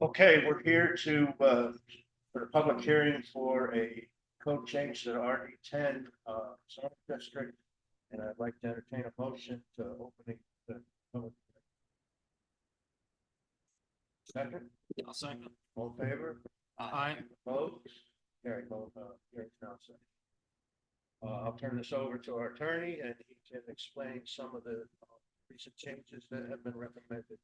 Okay, we're here for the public hearing for a code change to the RD10 zoning district. And I'd like to entertain a motion to opening the public. Second, I'll second. all in favor? Aye. Opposed? Carry both, hearing's now set. I'll turn this over to our attorney and he can explain some of the recent changes that have been recommended.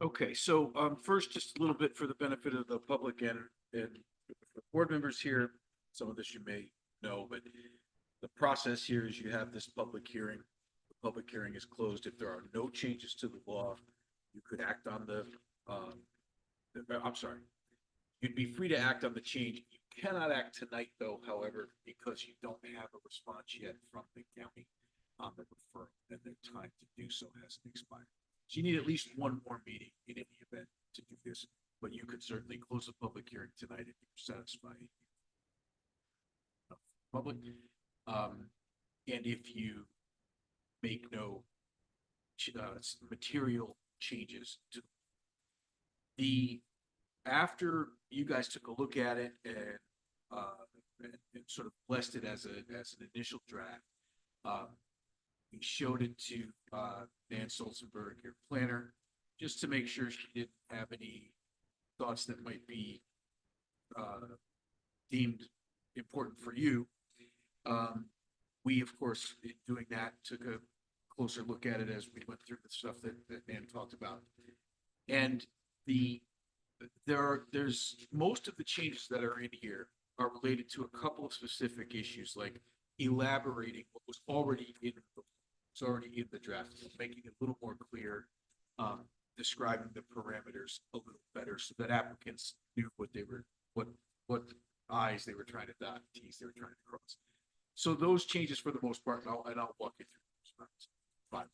Okay, so first, just a little bit for the benefit of the public and for board members here, some of this you may know, but the process here is you have this public hearing. The public hearing is closed. If there are no changes to the law, you could act on I'm sorry, you'd be free to act on the change. You cannot act tonight though, however, because you don't have a response yet from the county on the referral and their time to do so hasn't expired. So you need at least one more meeting in any event to do this, but you could certainly close the public hearing tonight if you're satisfied. Public, and if you make no material changes to after you guys took a look at it and sort of blessed it as an initial draft, we showed it to Dan Stolzenberg, your planner, just to make sure she didn't have any thoughts that might be deemed important for you. We, of course, in doing that, took a closer look at it as we went through the stuff that Dan talked about. And there's most of the changes that are in here are related to a couple of specific issues, like elaborating what was already in the draft, making it a little more clear, describing the parameters a little better so that applicants knew what I's they were trying to dot, T's they were trying to cross. So those changes for the most part, and I'll walk you through those. But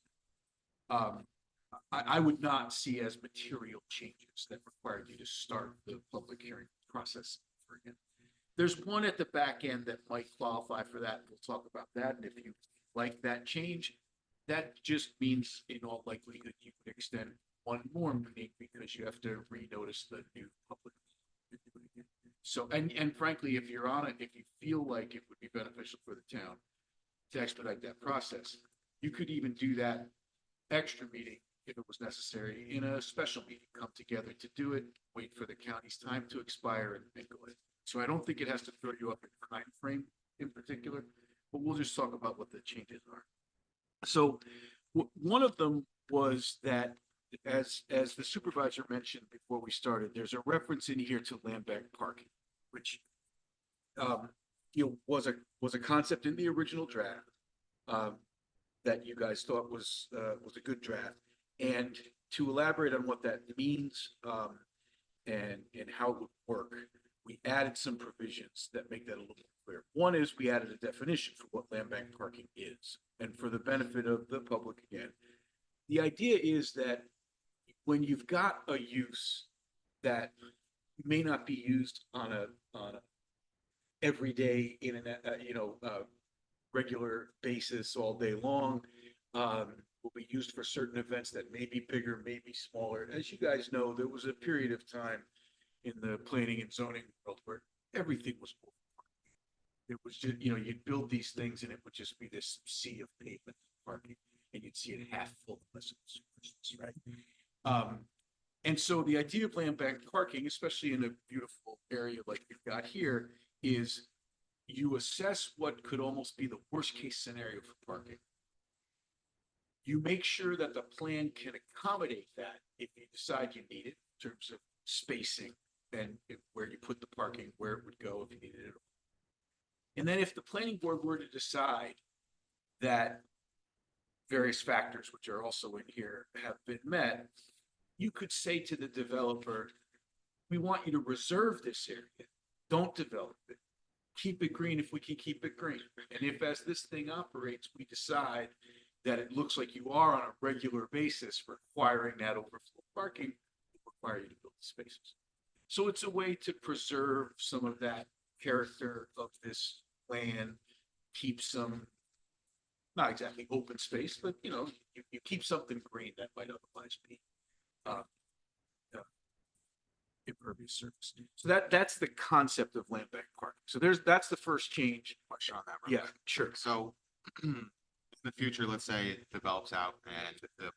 I would not see as material changes that required you to start the public hearing process again. There's one at the back end that might qualify for that. We'll talk about that. And if you like that change, that just means in all likelihood you would extend one more meeting because you have to renotice the new public. So, and frankly, if you're on it, if you feel like it would be beneficial for the town to expedite that process, you could even do that extra meeting if it was necessary in a special meeting, come together to do it, wait for the county's time to expire and go ahead. So I don't think it has to throw you up in time frame in particular, but we'll just talk about what the changes are. So one of them was that as the supervisor mentioned before we started, there's a reference in here to land bank parking, which was a concept in the original draft that you guys thought was a good draft. And to elaborate on what that means and how it would work, we added some provisions that make that a little clearer. One is we added a definition for what land bank parking is. And for the benefit of the public again, the idea is that when you've got a use that may not be used on a every day in a regular basis all day long, will be used for certain events that may be bigger, may be smaller. As you guys know, there was a period of time in the planning and zoning world where everything was full. It was just, you'd build these things and it would just be this sea of pavement parking, and you'd see it half full unless it was Christmas, right? And so the idea of land bank parking, especially in a beautiful area like we've got here, is you assess what could almost be the worst case scenario for parking. You make sure that the plan can accommodate that if you decide you need it in terms of spacing and where you put the parking, where it would go if you needed it. And then if the planning board were to decide that various factors, which are also in here, have been met, you could say to the developer, we want you to reserve this area. Don't develop it. Keep it green if we can keep it green. And if as this thing operates, we decide that it looks like you are on a regular basis requiring that overflow parking, it will require you to build the spaces. So it's a way to preserve some of that character of this land, keep some, not exactly open space, but you keep something green that might otherwise be impervious surface. So that's the concept of land bank parking. So that's the first change. Question on that. real Yeah, quick. sure. So in the future, let's say it develops out and the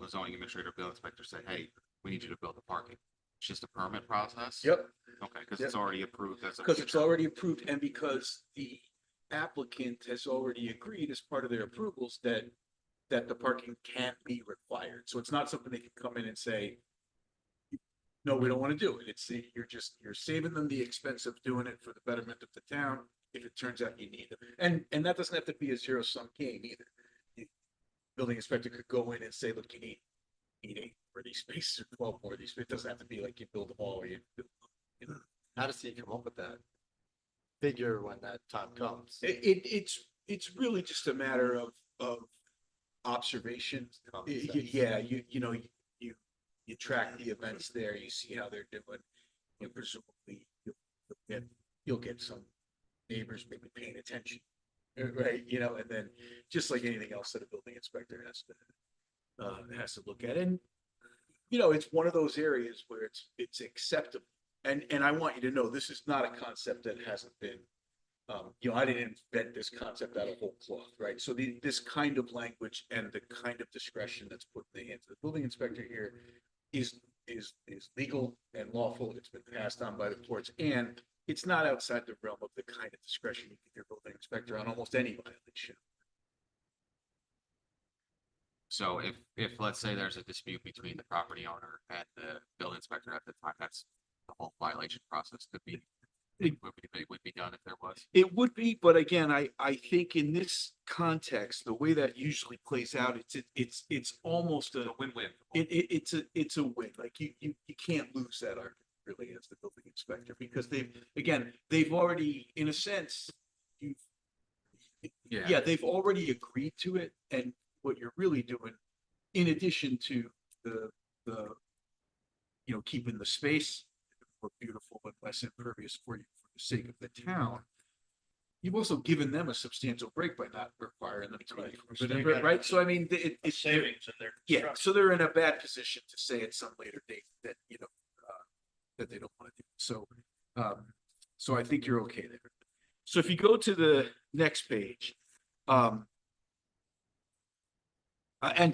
zoning administrator, building inspector say, hey, we need you to build the parking. It's just a permit process? Yep. Okay, because it's already approved as a. Because it's already approved and because the applicant has already agreed as part of their approvals that the parking can't be required. So it's not something they can come in and say, no, we don't want to do it. It's, you're saving them the expense of doing it for the betterment of the town if it turns out you need them. And that doesn't have to be a zero-sum game either. The building inspector could go in and say, look, you need 8 more of these spaces or 12 more of these. It doesn't have to be like you build them all or you know. How does he come up with that figure when that time comes? It's really just a matter of observation. Common sense. Yeah, you track the events there, you see how they're doing. And presumably you'll get some neighbors maybe paying attention, right? And then just like anything else that a building inspector has to look at. And it's one of those areas where it's acceptable. And I want you to know, this is not a concept that hasn't been, I didn't invent this concept out of whole cloth, right? So this kind of language and the kind of discretion that's put in the hands of the building inspector here is legal and lawful. It's been passed on by the courts, and it's not outside the realm of the kind of discretion you give your building inspector on almost any violation. So if let's say there's a dispute between the property owner and the building inspector at the time, that's the whole violation process would be done if there was. It would be, but again, I think in this context, the way that usually plays out, it's almost a Win-win. it's a win. Like you can't lose that argument really as the building inspector, because they've already, in a sense, they've already agreed to it. And what you're really doing, in addition to the keeping the space more beautiful and less impervious for you for the sake of the town, you've also given them a substantial break by not requiring them to be right. So I mean, it's savings in their yeah. construction. So they're in a bad position to say at some later date that that they don't want to do. So so I think you're okay there. So if you go to the next page, and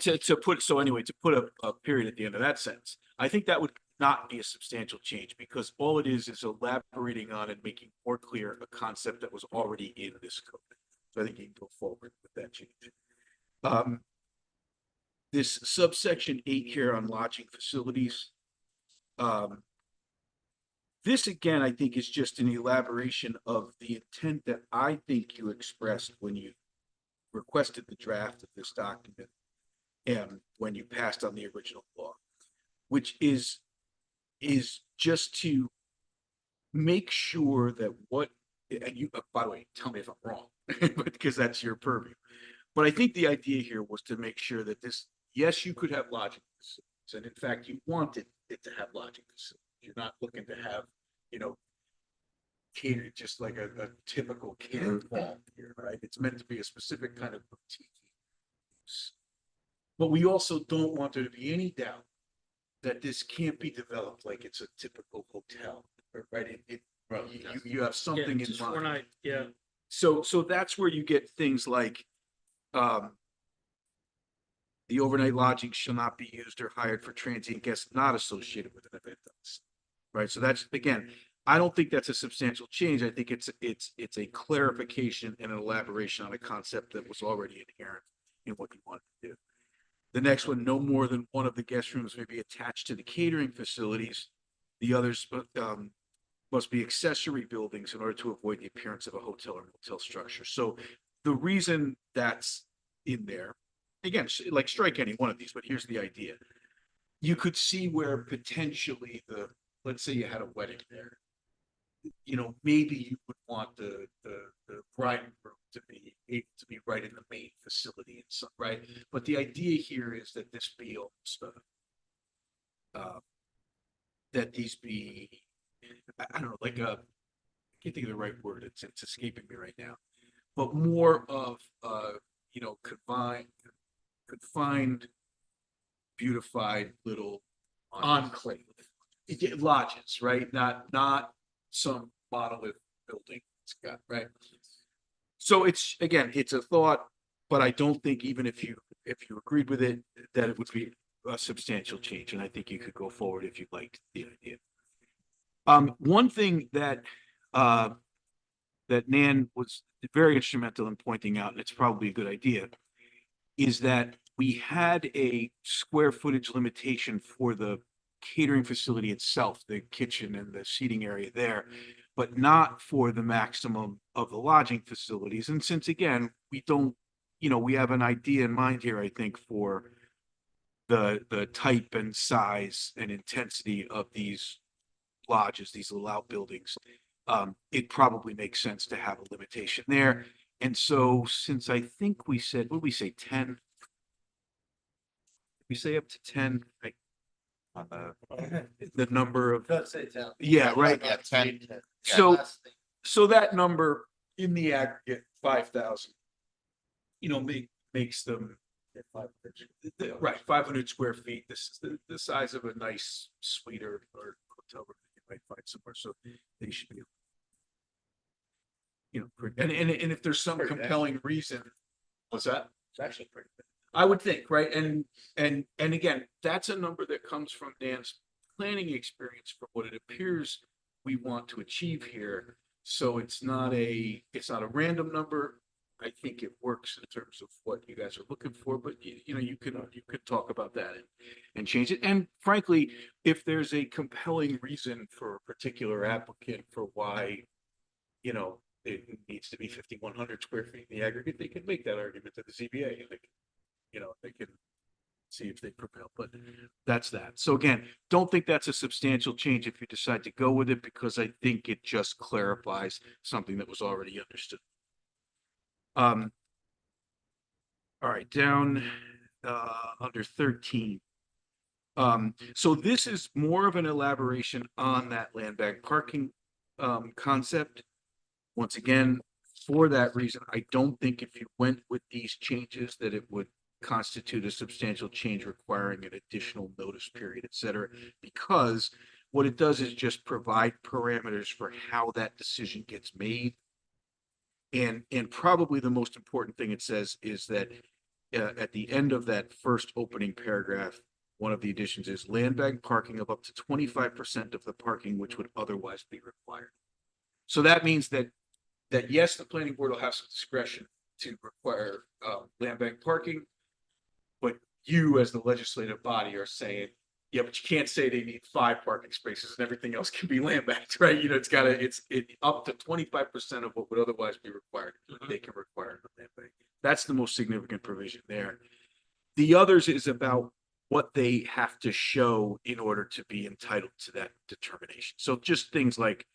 to put a period at the end of that sentence, I think that would not be a substantial change, because all it is elaborating on and making more clear a concept that was already in this code. So I think you can go forward with that change. This subsection 8 here on lodging facilities. This again, I think, is just an elaboration of the intent that I think you expressed when you requested the draft of this document and when you passed on the original law, which is just to make sure that and you, by the way, tell me if I'm wrong, because that's your purview. But I think the idea here was to make sure that yes, you could have lodging facilities, and in fact, you wanted it to have lodging facilities. You're not looking to have, catered just like a typical catered hall here, right? It's meant to be a specific kind of boutique use. But we also don't want there to be any doubt that this can't be developed like it's a typical hotel, right? You have something in mind. Yeah. So that's where you get things like, the overnight lodging shall not be used or hired for transient guests not associated with an event. Right. So that's, again, I don't think that's a substantial change. I think it's a clarification and an elaboration on a concept that was already inherent in what you wanted to do. The next one, no more than one of the guest rooms may be attached to the catering facilities. The others must be accessory buildings in order to avoid the appearance of a hotel or motel structure. So the reason that's in there, again, like strike any one of these, but here's the idea. You could see where potentially let's say you had a wedding there. Maybe you would want the bride and groom to be able to be right in the main facility and some, right? But the idea here is that this be almost that these be, I don't know, like I can't think of the right word. It's escaping me right now, but more of confined, beautified little enclave. lodges, right? Not some monolith building it's got, right? So it's, again, it's a thought, but I don't think even if you agreed with it, that it would be a substantial change, and I think you could go forward if you liked the idea. One thing that that Nan was very instrumental in pointing out, and it's probably a good idea, is that we had a square footage limitation for the catering facility itself, the kitchen and the seating area there, but not for the maximum of the lodging facilities. And since, again, we don't, we have an idea in mind here, I think, for the type and size and intensity of these lodges, these little outbuildings, it probably makes sense to have a limitation there. And so, since I think we said, what did we say, 10? We say up to 10, like, on the number of, Let's say 10. yeah, right. Yeah, 10. So, Last thing. so that number in the aggregate, 5,000, makes them, right, 500 square feet. This is the size of a nice suite or hotel room you might find somewhere. So they should be, and if there's some Pretty compelling reason, what's that? It's actually pretty big. I would think, right? And again, that's a number that comes from Dan's planning experience for what it appears we want to achieve here. So it's not a random number. I think it works in terms of what you guys are looking for, but you could talk about that and change it. And frankly, if there's a compelling reason for a particular applicant for why, it needs to be 5,100 square feet in the aggregate, they can make that argument to the ZBA, and they can see if they prevail, but that's that. So again, don't think that's a substantial change if you decide to go with it, because I think it just clarifies something that was already understood. All right, down under 13. So this is more of an elaboration on that land bank parking concept. Once again, for that reason, I don't think if you went with these changes that it would constitute a substantial change requiring an additional notice period, et cetera, because what it does is just provide parameters for how that decision gets made. And probably the most important thing it says is that at the end of that first opening paragraph, one of the additions is land bank parking of up to 25% of the parking which would otherwise be required. So that means that yes, the planning board will have some discretion to require land bank parking, but you as the legislative body are saying, yeah, but you can't say they need 5 parking spaces and everything else can be land banked, right? It's up to 25% of what would otherwise be required. They can require the land bank. That's the most significant provision there. The others is about what they have to show in order to be entitled to that determination. So just things like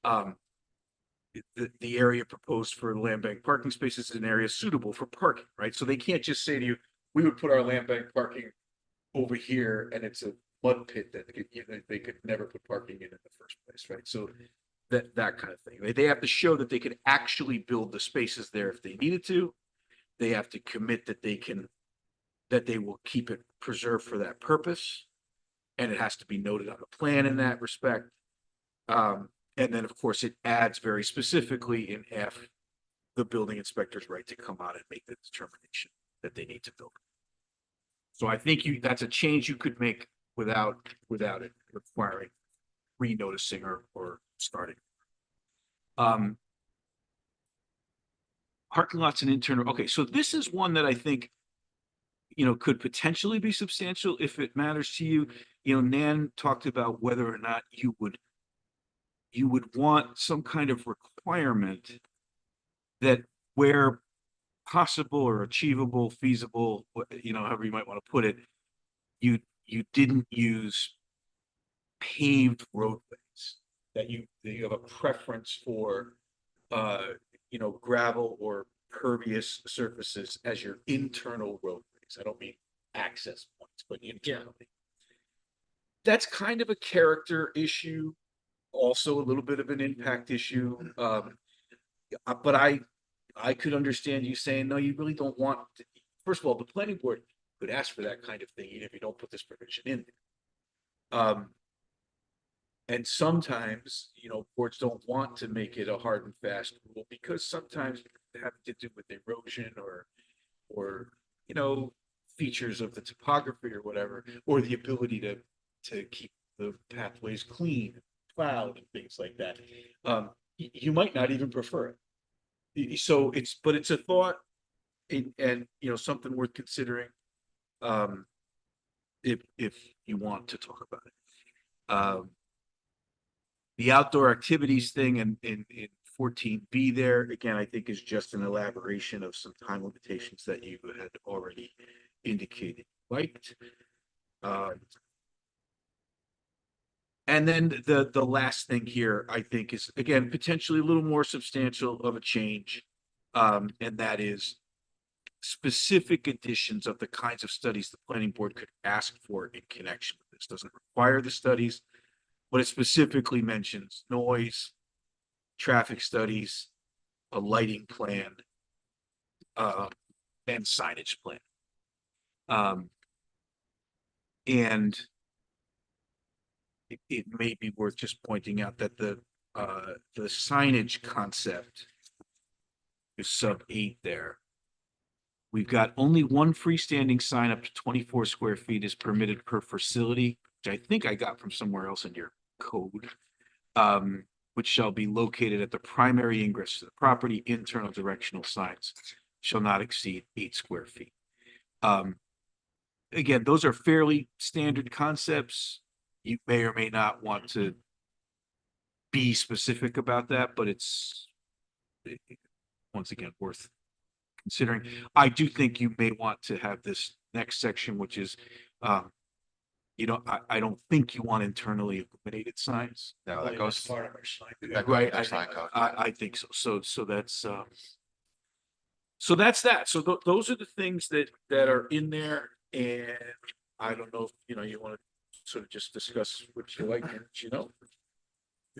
the area proposed for land bank parking spaces is an area suitable for parking, right? So they can't just say to you, we would put our land bank parking over here and it's a mud pit that they could never put parking in the first place, right? So that kind of thing. They have to show that they can actually build the spaces there if they needed to. They have to commit that they will keep it preserved for that purpose. And it has to be noted on the plan in that respect. And then, of course, it adds very specifically in F, the building inspector's right to come out and make the determination that they need to build. So I think that's a change you could make without it requiring re-noticing or starting. Parking lots and internal. Okay, so this is one that I think, could potentially be substantial if it matters to you. Nan talked about whether or not you would want some kind of requirement that where possible or achievable, feasible, however you might want to put it, you didn't use paved roadways, that you have a preference for gravel or pervious surfaces as your internal roadways. I don't mean access points, but internally. That's kind of a character issue, also a little bit of an impact issue. But I could understand you saying, no, you really don't want to. First of all, the planning board could ask for that kind of thing, even if you don't put this provision in there. And sometimes, boards don't want to make it a hard and fast rule because sometimes it have to do with erosion or, features of the topography or whatever, or the ability to keep the pathways clean, plowed and things like that. You might not even prefer it. So but it's a thought and, something worth considering. If you want to talk about it. The outdoor activities thing in 14B there, again, I think is just an elaboration of some time limitations that you had already indicated liked. And then the last thing here, I think, is again, potentially a little more substantial of a change. And that is specific additions of the kinds of studies the planning board could ask for in connection with this. Doesn't require the studies, but it specifically mentions noise, traffic studies, a lighting plan, and signage plan. And it may be worth just pointing out that the signage concept is sub 8 there. We've got only one freestanding sign up to 24 square feet is permitted per facility, which I think I got from somewhere else in your code. Which shall be located at the primary ingress to the property. Internal directional signs shall not exceed 8 square feet. Again, those are fairly standard concepts. You may or may not want to be specific about that, but it's once again worth considering. I do think you may want to have this next section, which is, I don't think you want internally illuminated signs. No, that That's goes. part of our sign. That Right, goes with our sign code. I think so. So that's that. So those are the things that are in there, and I don't know if you want to sort of just discuss what you like and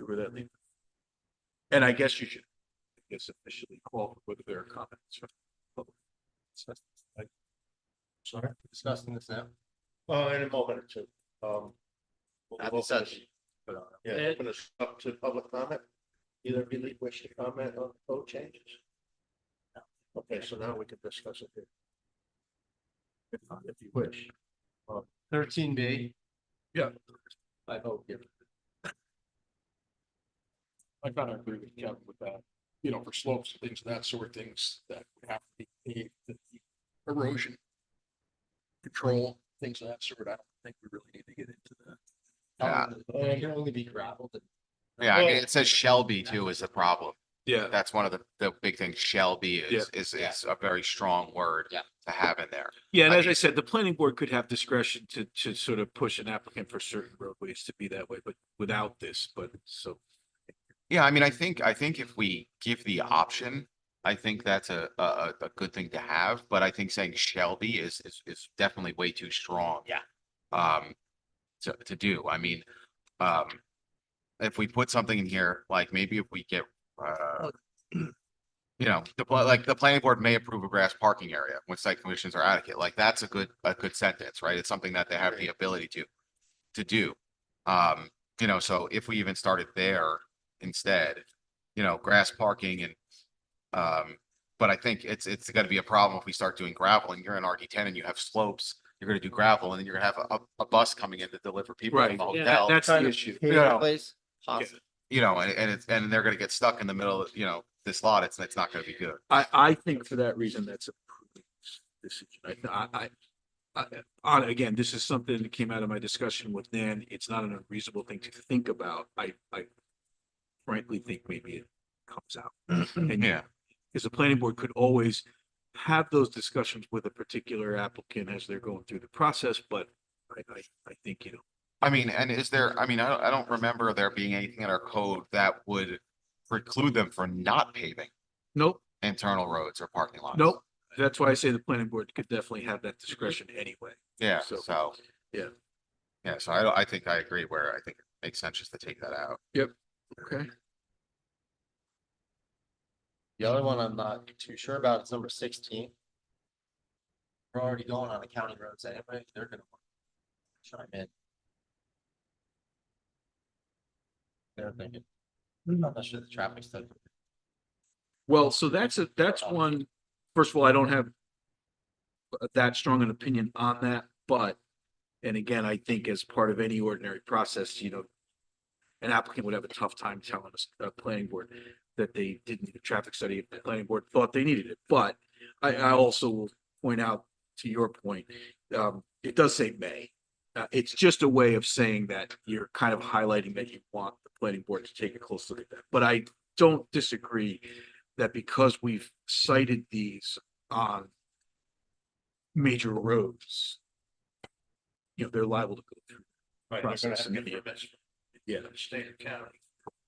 where that leads. And I guess you should, officially call for whether there are comments from the public. Sorry, Discussing this now. in a moment or two. We'll Happy open such. this- Yeah, open this up to public comment. Either of you wish to comment on the code changes? No. Okay, so now we can discuss it here. If you wish. 13B. Yeah. I vote yes. I kind of agree with Kevin with that, for slopes and things of that sort of things that would have to be paved, that the erosion control, things of that sort. I don't think we really need to get into that. Yeah. It can only be gravel. Yeah, I mean, it says shall be too is a problem. Yeah. That's one of the big things. Shall be is Yeah. a very strong word Yeah. to have in there. Yeah, and I as I mean- said, the planning board could have discretion to sort of push an applicant for certain roadways to be that way, but without this, Yeah, I mean, I think if we give the option, I think that's a good thing to have, but I think saying shall be is definitely way too strong. Yeah. To do, I mean, if we put something in here, like maybe if we get, the planning board may approve a grass parking area when site conditions are adequate, like that's a good sentence, right? It's something that they have the ability to do. So if we even started there instead, grass parking and, but I think it's gonna be a problem if we start doing gravel and you're in RD10 and you have slopes, you're gonna do gravel and then you're gonna have a bus coming in to deliver people right, from the that- hotel. that's the issue. Yeah. Place. Possible. And they're gonna get stuck in the middle of, this lot. It's not gonna be good. I think for that reason, that's a prudent decision. Again, this is something that came out of my discussion with Nan. It's not an unreasonable thing to think about. I frankly think maybe it comes out. And Yeah. because the planning board could always have those discussions with a particular applicant as they're going through the process, but I think, I mean, and is there, I don't remember there being anything in our code that would preclude them from not paving nope, internal roads or parking lots. nope. That's why I say the planning board could definitely have that discretion anyway. Yeah, So, so. yeah. Yeah, so I think I agree where I think it makes sense just to take that out. Okay. The other one I'm not too sure about is number 16. We're already going on the county roads anyway. They're gonna chime in. they're thinking. I'm not sure the traffic study. Well, so that's one, first of all, I don't have that strong an opinion on that, but, and again, I think as part of any ordinary process, an applicant would have a tough time telling us, planning board, that they didn't need a traffic study if the planning board thought they needed it. But I also will point out, to your point, it does say may. It's just a way of saying that you're kind of highlighting that you want the planning board to take a close look at that. But I don't disagree that because we've cited these on major roads, they're liable to go through. Right, they're gonna Process have in to any get event. permission Yeah. from the state or county.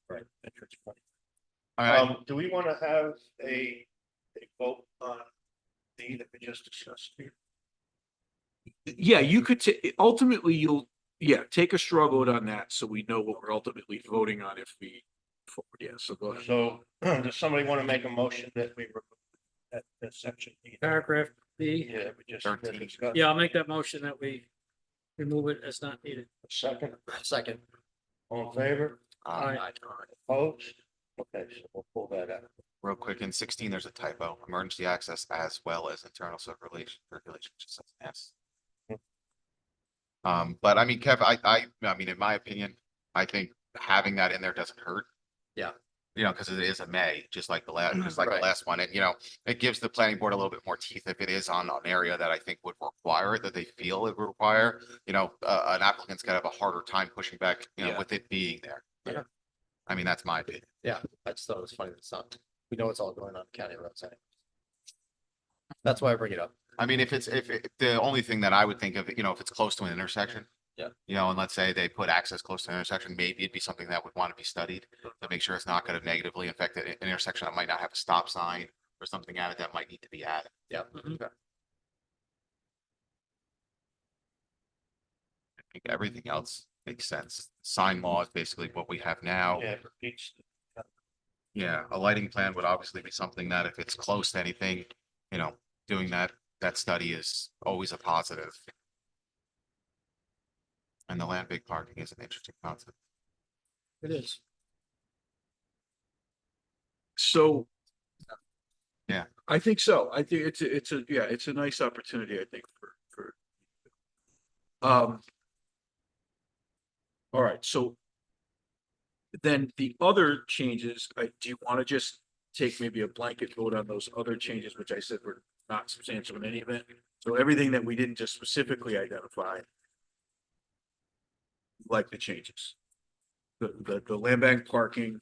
Right. Entrance point. All right, Do we want to have a vote on the that we just discussed here? Yeah, you could ultimately take a straw vote on that so we know what we're ultimately voting on if we forward. Yeah, so go ahead. So does somebody want to make a motion that we remove that section? B? Paragraph B. Yeah, we just 13. discussed. Yeah, I'll make that motion that we remove it as not needed. Second, Second. all in favor, Aye. opposed? Okay, so we'll pull that out. real quick, in 16, there's a typo, emergency access as well as internal circulation, just says yes. But I mean, Kev, I mean, in my opinion, I think having that in there doesn't hurt. Yeah. Because it is a may, just like the last, Right. one, and it gives the planning board a little bit more teeth if it is on an area that I think would require it, that they feel it would require. An applicant's gonna have a harder time pushing back, Yeah. with it being there. Yeah. I mean, that's my opinion. Yeah, I just thought it was funny that it's not, we know it's all going on county roads. That's why I bring it up. I mean, if the only thing that I would think of, if it's close to an intersection. Yeah. And let's say they put access close to an intersection, maybe it'd be something that would want to be studied to make sure it's not going to negatively affect an intersection that might not have a stop sign or something added that might need to be added. Yeah. Mhm. Okay. I think everything else makes sense. Sign law is basically what we have now. Yeah, it repeats. Yeah, a lighting plan would obviously be something that if it's close to anything, doing that study is always a positive. And the land big parking is an interesting concept. It is. So. Yeah. I think so. I think it's a nice opportunity, I think, for. All right, so. Then the other changes, do you want to just take maybe a blanket vote on those other changes, which I said were not substantial in any event? So everything that we didn't just specifically identify. Like the changes. The land bank parking.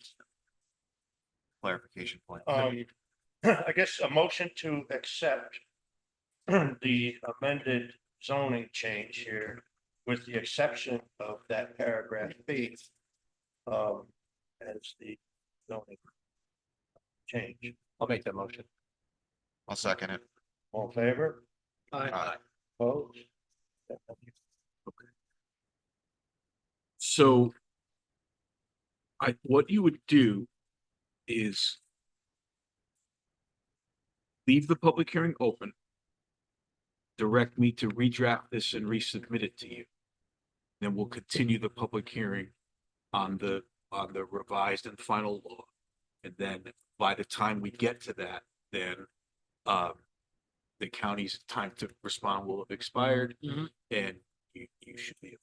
Clarification point. I guess a motion to accept the amended zoning change here with the exception of that paragraph B. As the zoning change. I'll make that motion. I'll second it. All in favor? Aye. Opposed? So. What you would do is. Leave the public hearing open. Direct me to redraft this and resubmit it to you. Then we'll continue the public hearing on the revised and final law. And then by the time we get to that, then the county's time to respond will have expired. Mhm. And you should be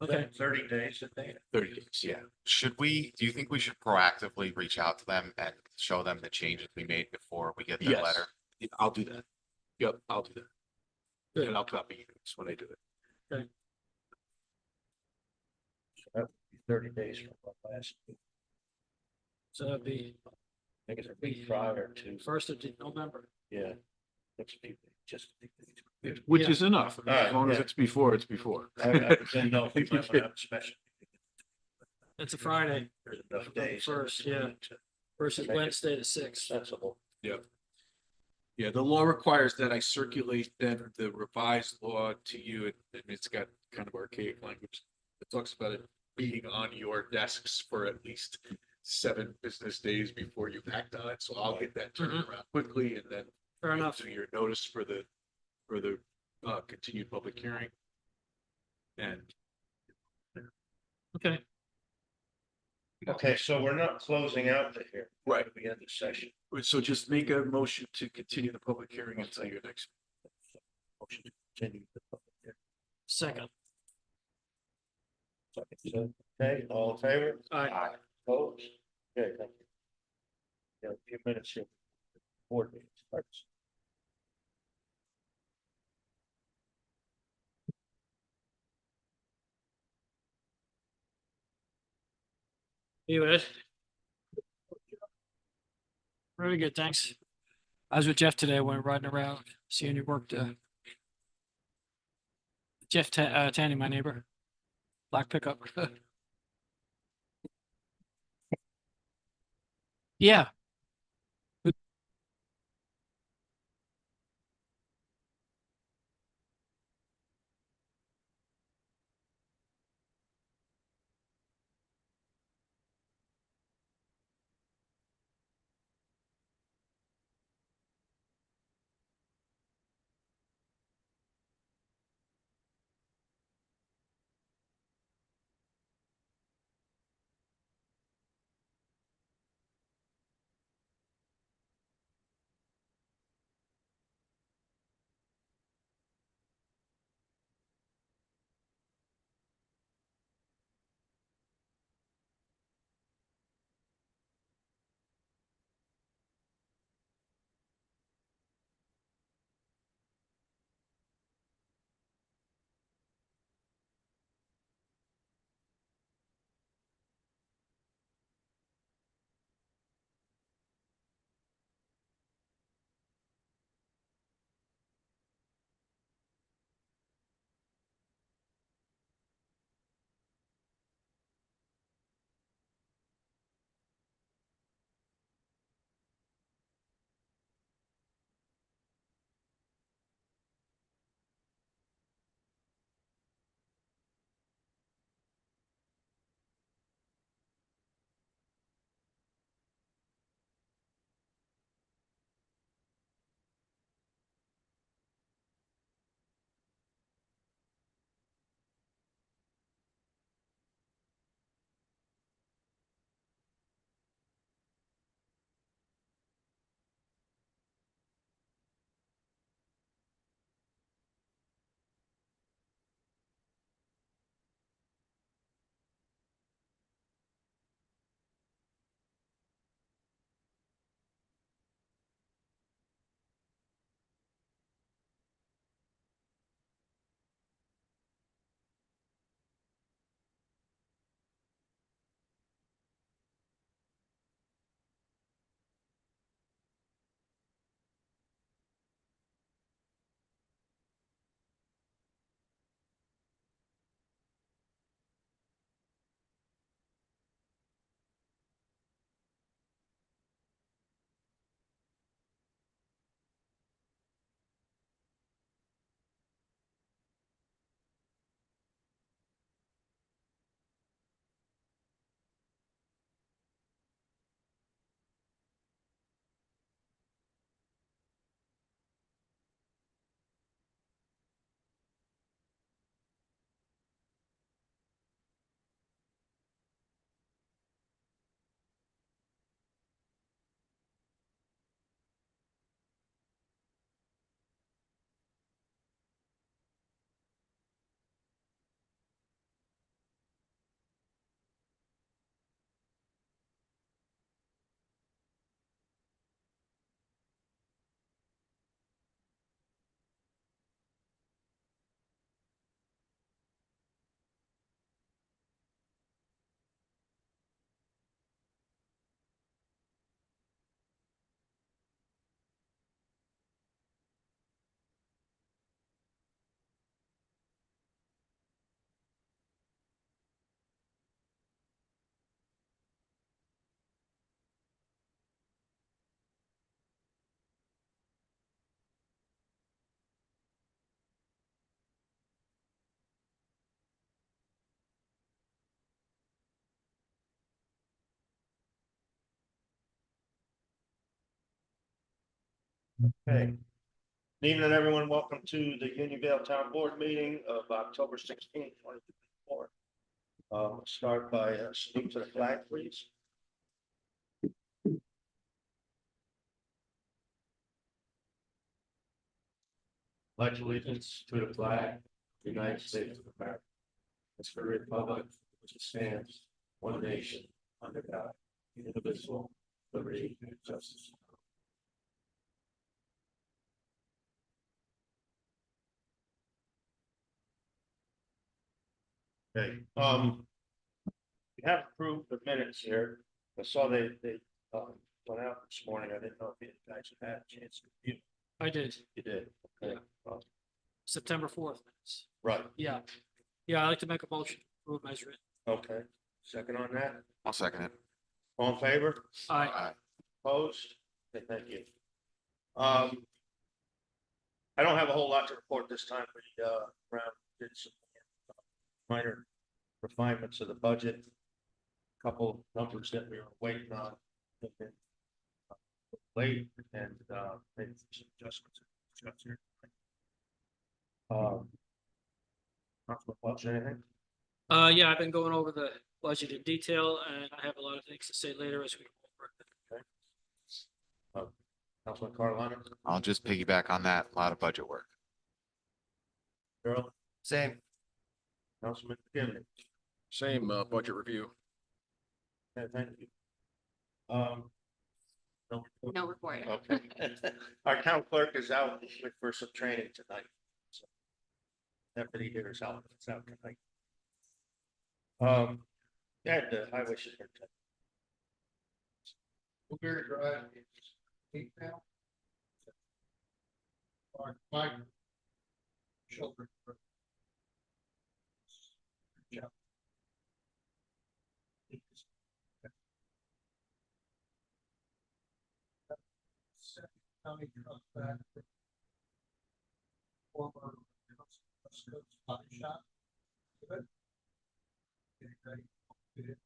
Okay. 30 days, I think. 30 days, yeah. Do you think we should proactively reach out to them and show them the changes we made before we get their Yes. letter? I'll do that. Yep, I'll do that. Good. And I'll copy you when I do it. So that would be 30 days from the last, I So that'd be think it's a week prior to, 1st of November. yeah. Next week, just. Which Yeah. is enough. I mean, as Alright, long as yeah. it's before, it's before. I didn't know if we might want to have a special. It's a Friday, There's enough days. First, yeah. versus Make it Wednesday the 6th. Sensible. Yeah, the law requires that I circulate then the revised law to you, and it's got kind of archaic language. It talks about it being on your desks for at least 7 business days before you act on it, so I'll get that turned around quickly and then. Fair enough. To your notice for the continued public hearing. And Okay. Okay, so we're not closing out the hearing. Right. We end the session. So just make a motion to continue the public hearing until your next. Motion to continue the public hearing. Second. Okay, all in favor? Aye. Opposed? Okay, thank you. Yeah, a few minutes here. Board meeting starts. You Ed? Really good, thanks. I was with Jeff today when we were riding around, seeing you worked, Tanny, my neighbor. Black pickup. Yeah, Okay. Good evening, everyone. Welcome to the Unionville Town Board meeting of October 16th, 2024. Start by salute to the flag, please. Pledge allegiance to the flag of the United States of America. And to the republic which stands, one nation, under God, indivisible, liberty and justice. Okay, we have approved the minutes here. I saw they went out this morning. I didn't know if you guys had had a chance to review. I did, You did. Okay. September 4th. Right, Yeah. Yeah, I'd like to make a motion to approve as written. okay. Second on that, I'll second it. all in favor? Aye. Aye. Opposed? Okay, thank you. I don't have a whole lot to report this time, but Brown did some minor refinements of the budget. Couple numbers that we were waiting on. Have been, late and made some adjustments. Discuss here. Councilman Welch, anything? Yeah, I've been going over the budget in detail and I have a lot of things to say later as we go over it. Councilman Carolina? I'll just piggyback on that. A lot of budget work. Earl? Same. Councilman McKinley? Same, budget review. Okay, thank you. No report? No report. Okay. Our town clerk is out for some training tonight. So deputy here is out, it's out tonight. Yeah, the highway superintendent. Blueberry Drive is 8 now. My children. Yeah. County comes back. Former body shop. Good. Okay. Good.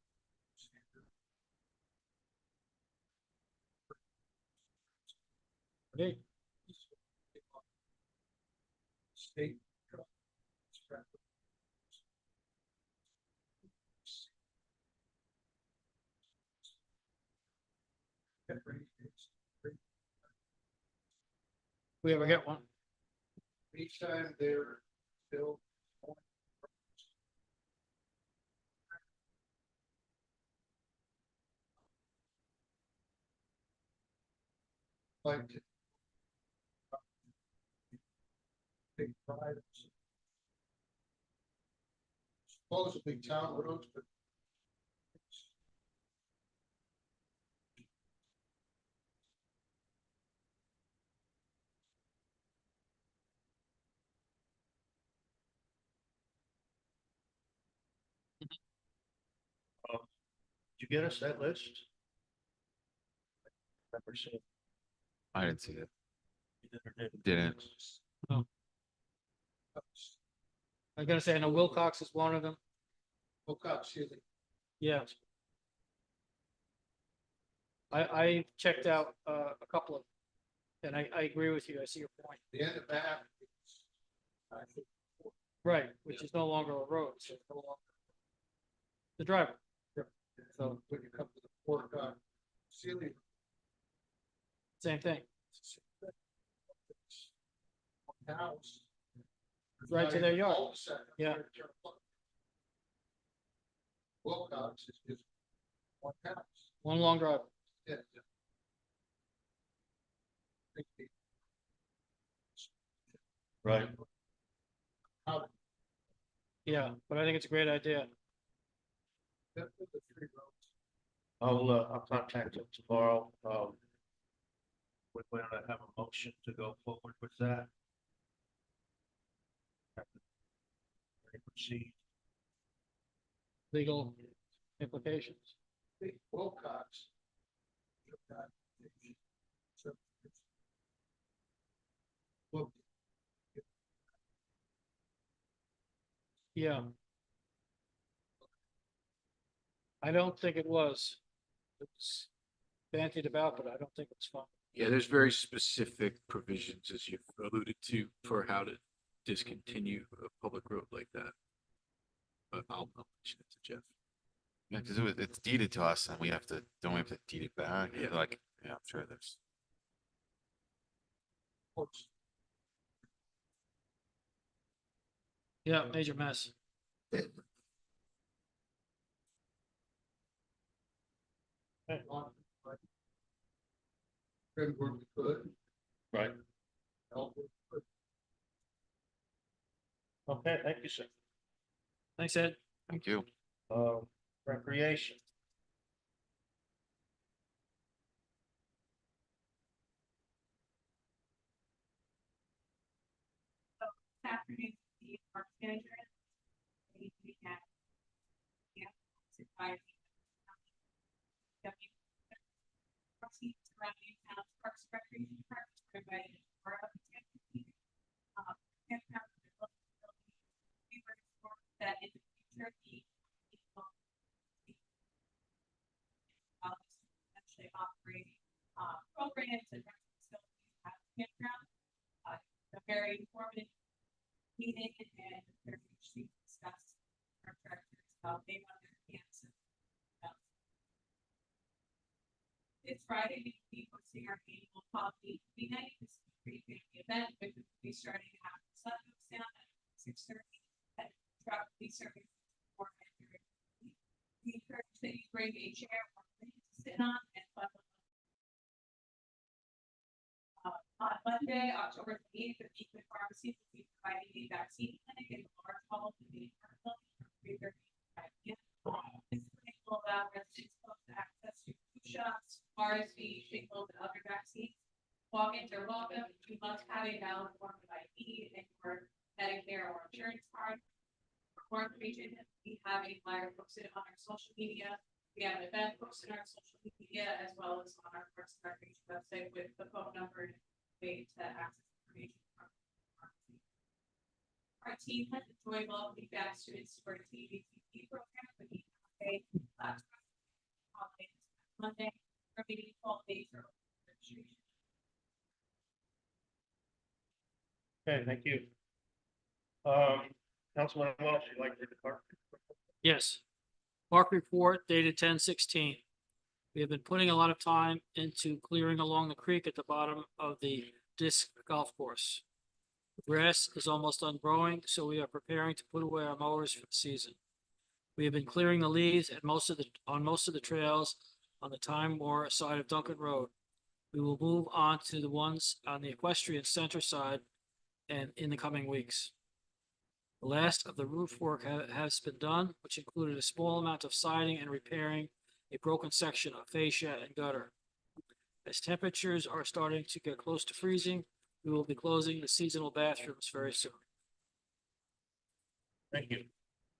Hey, State. we ever get one? Each time they're still. Like. Big pride. Supposedly town roads, but. Did you get us that list? Never seen. I didn't see it. You did or didn't? Didn't. I gotta say, I know Wilcox is one of them. Wilcox, Sealy. Yeah. I checked out a couple of, and I agree with you. I see your point. The end of that. I think. Right, which is no longer a road, so it's no longer the driver. So when you come to the port, Sealy. Same thing. House. Right to their yard. Cul-de-sac. Yeah. Wilcox is just one house. One long drive. Yeah. Right. How, Yeah, but I think it's a great idea. that was the 3 roads. I'll contact him tomorrow. We're going to have a motion to go forward with that. Ready to proceed. Legal implications. The Wilcox. Well, Yeah. I don't think it was. It was bantied about, but I don't think it's fun. Yeah, there's very specific provisions, as you've alluded to, for how to discontinue a public road like that. but I'll mention it to Jeff. Yeah, because it's deeded to us and we have to, don't we have to deed it back? Yeah. Like, yeah, I'm sure there's. Yeah, major mess. Right. Okay, thank you, sir. Thanks, Ed. Thank you. Recreation. Afternoon, the park manager. We have. Yeah. Survived. Proceeds surrounding town parks, recreation parks, provided for up to 10. We were informed that in the future, actually operating, programs and facilities at the campground. A very informative meeting and very much to discuss our directors, how they want their hands. This Friday, we will be hosting our annual coffee night. This is a pretty big event, which will be starting at the sun goes down at 6:30. And truck will be serving 4:00. We encourage that you bring a chair or place to sit on and on Monday, October 8th, the Beacon Pharmacy will be providing a vaccine clinic in the large hall of the main building from 3:30 to 5 p.m. This clinic will allow residents close access to flu shots, RSV, shingles, and other vaccines. Walk-ins are welcome. You must have a valid form of ID and your Medicare or insurance card. For more information, we have a flyer posted on our social media. We have an event posted on our social media as well as on our Parks and Recreation website with the phone number and way to access information. Our team has enjoyed welcoming back students to our TVCP program for the last Monday, remaining 12 days for registration. Okay, thank you. Councilman Welch, you'd like to depart? Yes. Park report dated 10/16. We have been putting a lot of time into clearing along the creek at the bottom of the disc golf course. The grass is almost done growing, so we are preparing to put away our mowers for the season. We have been clearing the leaves on most of the trails on the Time Moore side of Duncan Road. We will move on to the ones on the equestrian center side and in the coming weeks. The last of the roof work has been done, which included a small amount of siding and repairing a broken section of fascia and gutter. As temperatures are starting to get close to freezing, we will be closing the seasonal bathrooms very soon. Thank you.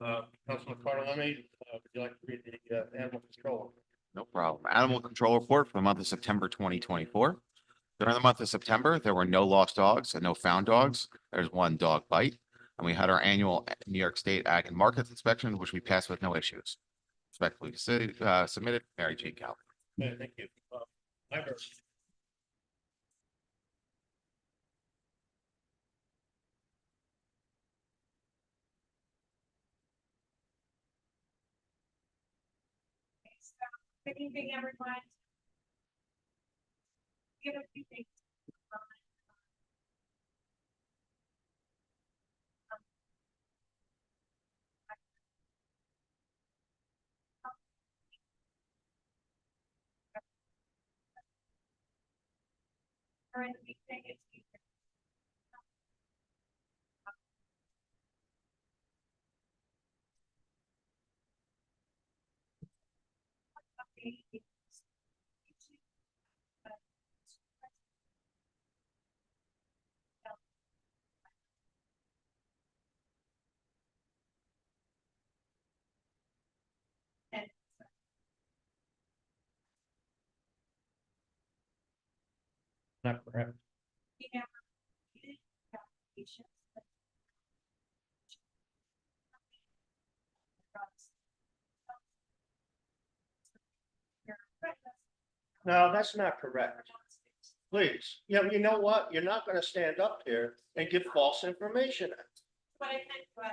Councilman Bartolome, would you like to read the animal control? No problem. Animal control report for the month of September 2024. During the month of September, there were no lost dogs and no found dogs. There's one dog bite. And we had our annual New York State Ag and Markets inspection, which we passed with no issues. Respectfully submitted, Mary Jane Calvin. Okay, thank you. Library. Good evening, everyone. We have a few things. Not correct. No, that's not correct. Please, you know what? You're not gonna stand up here and give false information. But I can't go out.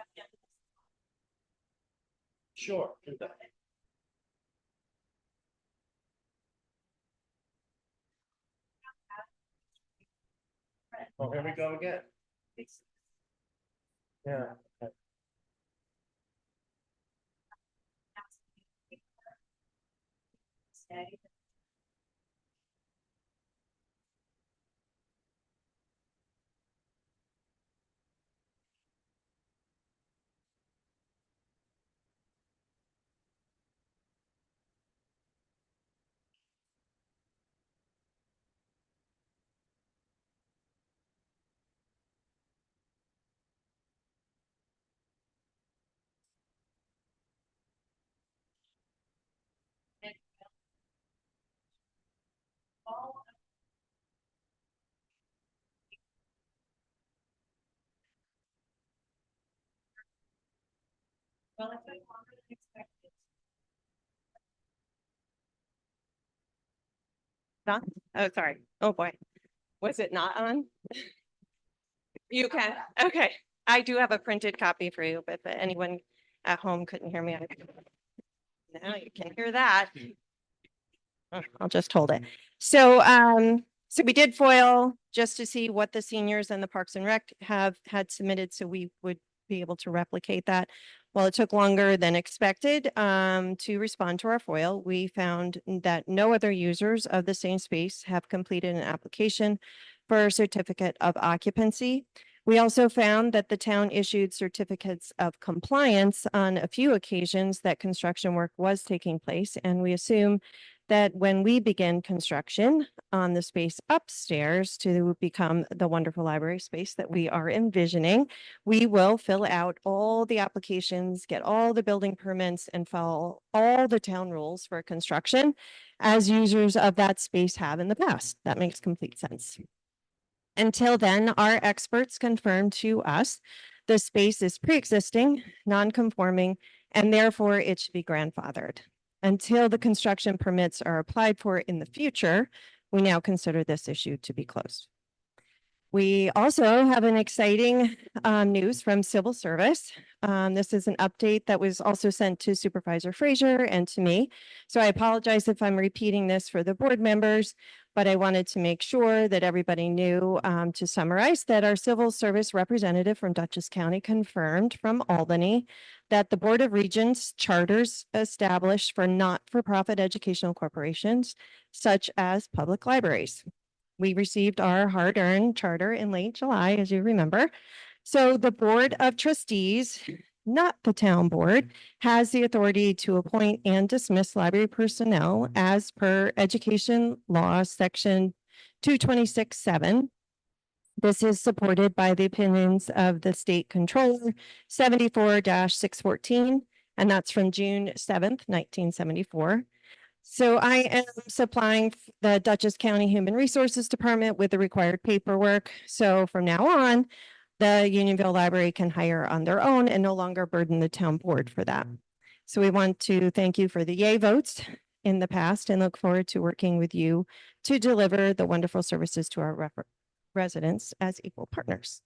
Sure, do that. Oh, here we go again. Yeah. Stay. All well, it took longer than expected. Not? Oh, sorry. Oh, boy. Was it not on? You can, okay. I do have a printed copy for you, but if anyone at home couldn't hear me. Now you can hear that. I'll just hold it. So we did foil just to see what the seniors and the Parks and Rec have had submitted, so we would be able to replicate that. While it took longer than expected to respond to our foil, we found that no other users of the same space have completed an application for a certificate of occupancy. We also found that the town issued certificates of compliance on a few occasions that construction work was taking place, and we assume that when we begin construction on the space upstairs to become the wonderful library space that we are envisioning, we will fill out all the applications, get all the building permits, and follow all the town rules for construction as users of that space have in the past. That makes complete sense. Until then, our experts confirmed to us the space is pre-existing, non-conforming, and therefore it should be grandfathered. Until the construction permits are applied for in the future, we now consider this issue to be closed. We also have an exciting news from Civil Service. This is an update that was also sent to Supervisor Frazier and to me. So I apologize if I'm repeating this for the board members, but I wanted to make sure that everybody knew to summarize that our Civil Service representative from Dutchess County confirmed from Albany that the Board of Regents charters established for not-for-profit educational corporations, such as public libraries. We received our hard-earned charter in late July, as you remember. So the Board of Trustees, not the town board, has the authority to appoint and dismiss library personnel as per Education Law, Section 226(7). This is supported by the opinions of the State Controller 74-614, and that's from June 7th, 1974. So I am supplying the Dutchess County Human Resources Department with the required paperwork. So from now on, the Unionville Library can hire on their own and no longer burden the town board for that. So we want to thank you for the yay votes in the past and look forward to working with you to deliver the wonderful services to our residents as equal partners.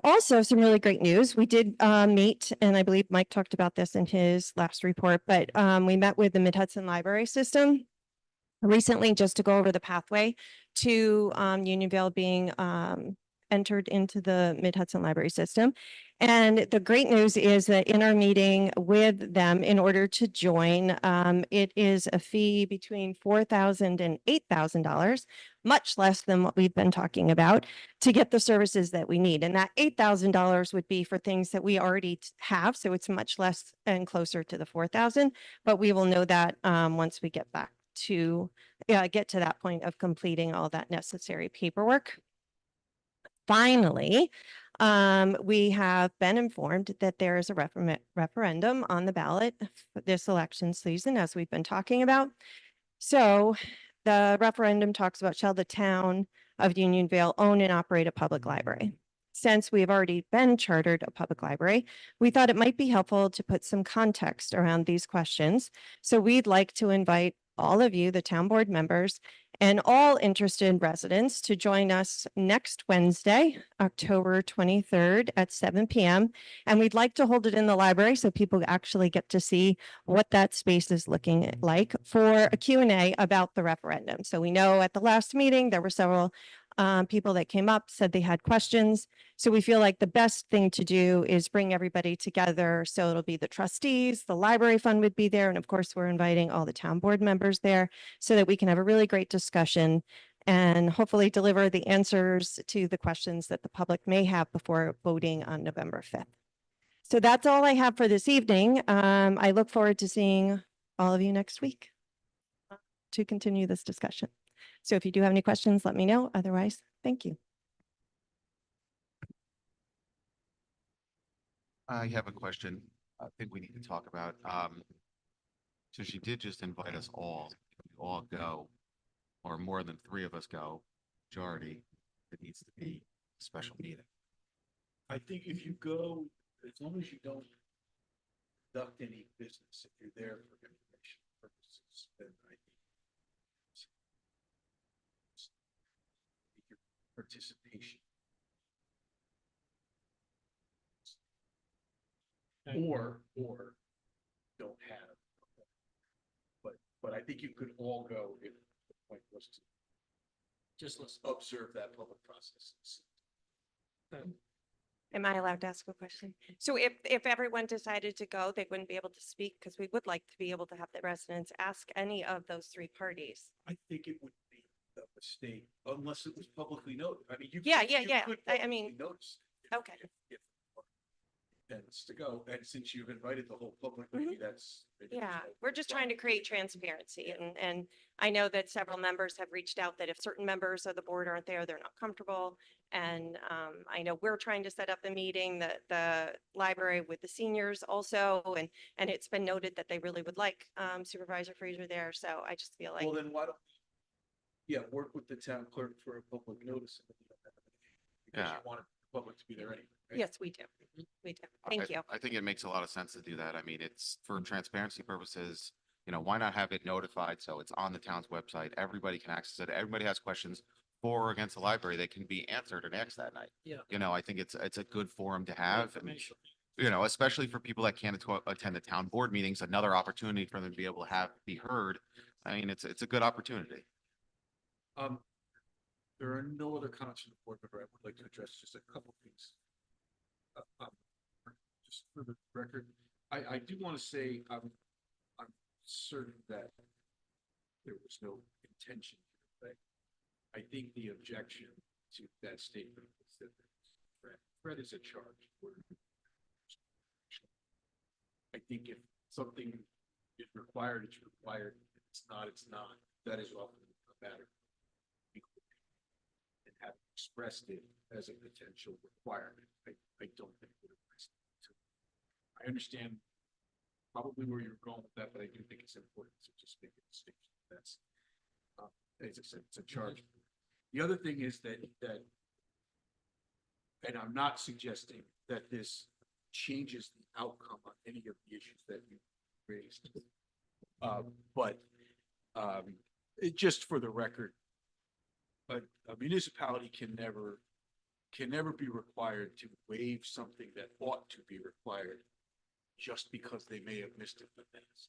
Also, some really great news. We did meet, and I believe Mike talked about this in his last report, but we met with the Mid-Hudson Library System recently just to go over the pathway to Unionville being entered into the Mid-Hudson Library System. And the great news is that in our meeting with them, in order to join, it is a fee between $4,000 and $8,000, much less than what we've been talking about, to get the services that we need. And that $8,000 would be for things that we already have, so it's much less and closer to the $4,000. But we will know that once we get back to get to that point of completing all that necessary paperwork. Finally, we have been informed that there is a referendum on the ballot for this election season, as we've been talking about. So the referendum talks about, shall the town of Unionville own and operate a public library? Since we've already been chartered a public library, we thought it might be helpful to put some context around these questions. So we'd like to invite all of you, the town board members, and all interested residents to join us next Wednesday, October 23rd at 7 PM. And we'd like to hold it in the library so people actually get to see what that space is looking like for a Q&A about the referendum. So we know at the last meeting, there were several people that came up, said they had questions. So we feel like the best thing to do is bring everybody together. So it'll be the trustees, the library fund would be there. And of course, we're inviting all the town board members there so that we can have a really great discussion and hopefully deliver the answers to the questions that the public may have before voting on November 5th. So that's all I have for this evening. I look forward to seeing all of you next week to continue this discussion. So if you do have any questions, let me know. Otherwise, thank you. I have a question I think we need to talk about. So she did just invite us all, if we all go, or more than 3 of us go, majority, it needs to be a special meeting. I think if you go, as long as you don't conduct any business, if you're there for information purposes, then I think your participation. Or don't have. But I think you could all go if the point was to Just listen. observe that public process. Am I allowed to ask a question? So if everyone decided to go, they wouldn't be able to speak because we would like to be able to have the residents ask any of those 3 parties. I think it would be a mistake unless it was publicly noted. I mean, you. Yeah, could- yeah, you yeah. could I mean- publicly notice it if- Okay. if intends to go, and since you've invited the whole public, maybe that's. maybe there's Yeah, no we're just trying to create transparency and I know that several members have reached out that if certain members of the board aren't there, they're not comfortable. And I know we're trying to set up a meeting, the library with the seniors also, and it's been noted that they really would like Supervisor Fraser there. So I just feel like, Well, then why don't, yeah, work with the town clerk for a public notice. Because Yeah. you want the public to be there anyway. right? yes, we do. We do. Thank you. I think it makes a lot of sense to do that. I mean, it's for transparency purposes, why not have it notified so it's on the town's website? Everybody can access it. Everybody has questions for or against the library. They can be answered and asked that night. Yeah. I think it's a good forum to have. And, Information. especially for people that can't attend the town board meetings, another opportunity for them to be able to be heard. I mean, it's a good opportunity. There are no other comments from the board member. I would like to address just a couple things. Just for the record, I do want to say, I'm certain that there was no intention, but I think the objection to that statement is that Fred is a charge. I think if something is required, it's required. If it's not, it's not. That is often a matter. And have expressed it as a potential requirement. I don't think it would. I understand probably where you're going with that, but I do think it's important to just make a distinction. That's, as I said, it's a charge. The other thing is that, and I'm not suggesting that this changes the outcome on any of the issues that you raised. But just for the record, a municipality can never be required to waive something that ought to be required just because they may have missed it in the past.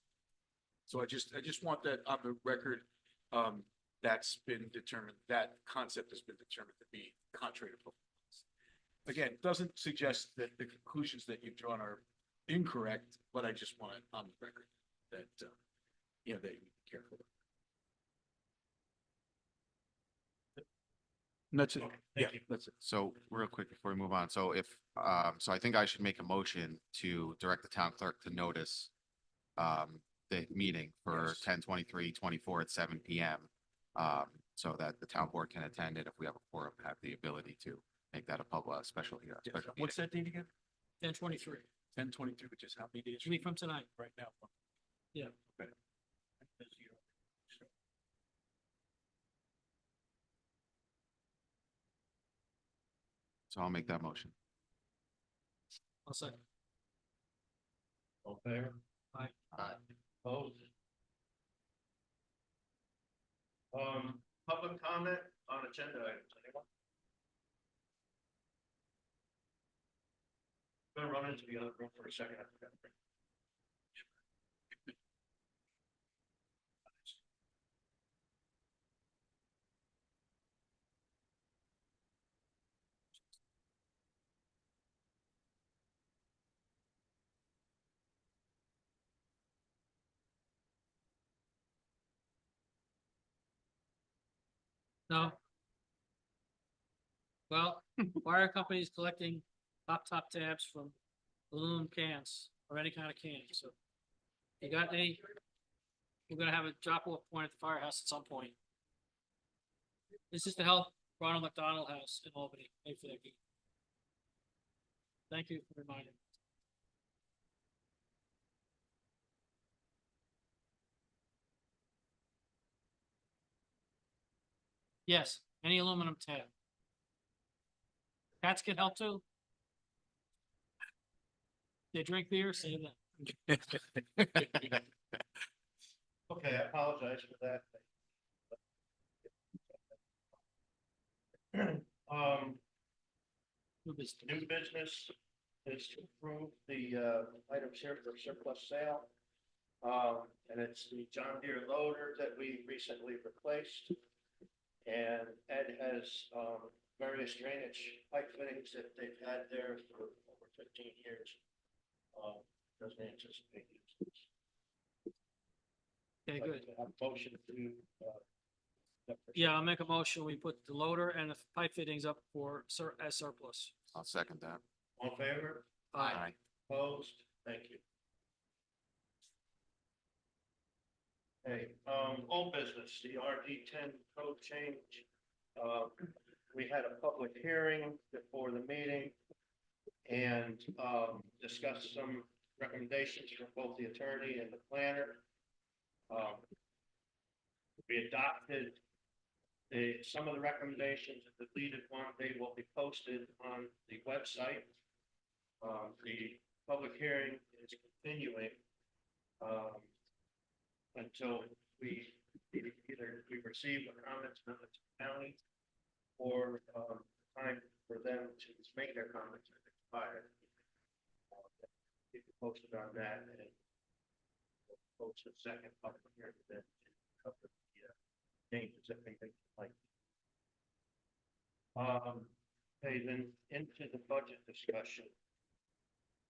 So I just want that on the record. That's been determined, that concept has been determined to be contrary to public policy. Again, doesn't suggest that the conclusions that you've drawn are incorrect, but I just want it on the record that, that you be careful. And that's it. Yeah, that's it. So real quick before we move on, so so I think I should make a motion to direct the town clerk to notice the meeting for Yes. 10/23/24 at 7 PM. So that the town board can attend it if we have a quorum, have the ability to make that a public, special meeting. What's that date again? 10/23, 10/22, which is how many days? week from tonight. Right now. Yeah. Okay. So I'll make that motion. I'll say. All fair? Aye. Aye. Opposed? public comment on agenda items, anyone? I'm gonna run into the other room for a second. I forgot to bring- No. Well, why are companies collecting top tabs from aluminum cans or any kind of can? So you got any? We're gonna have a drop off point at the firehouse at some point. This is to help Ronald McDonald House in Albany pay for their heat. Thank you for reminding me. Yes, any aluminum tab. Cats can help too. They drink beer, save them. Okay, I apologize for that. New business. New business is to approve the items here for surplus sale. And it's the John Deere loader that we recently replaced. And Ed has various drainage pipe fittings that they've had there for over 15 years. Doesn't anticipate using this. Okay, good. Have a motion to. Yeah, I'll make a motion. We put the loader and the pipe fittings up for as surplus. I'll second that. All in favor? Aye. Opposed? Thank you. Hey, old business, the RD10 code change. We had a public hearing before the meeting and discussed some recommendations from both the attorney and the planner. We adopted some of the recommendations, the deleted one, they will be posted on the website. The public hearing is continuing until we either receive a comment from the county or time for them to make their comments expired. Keep you posted on that, and we'll post a second public hearing that cover the changes that they think like. Okay, then into the budget discussion.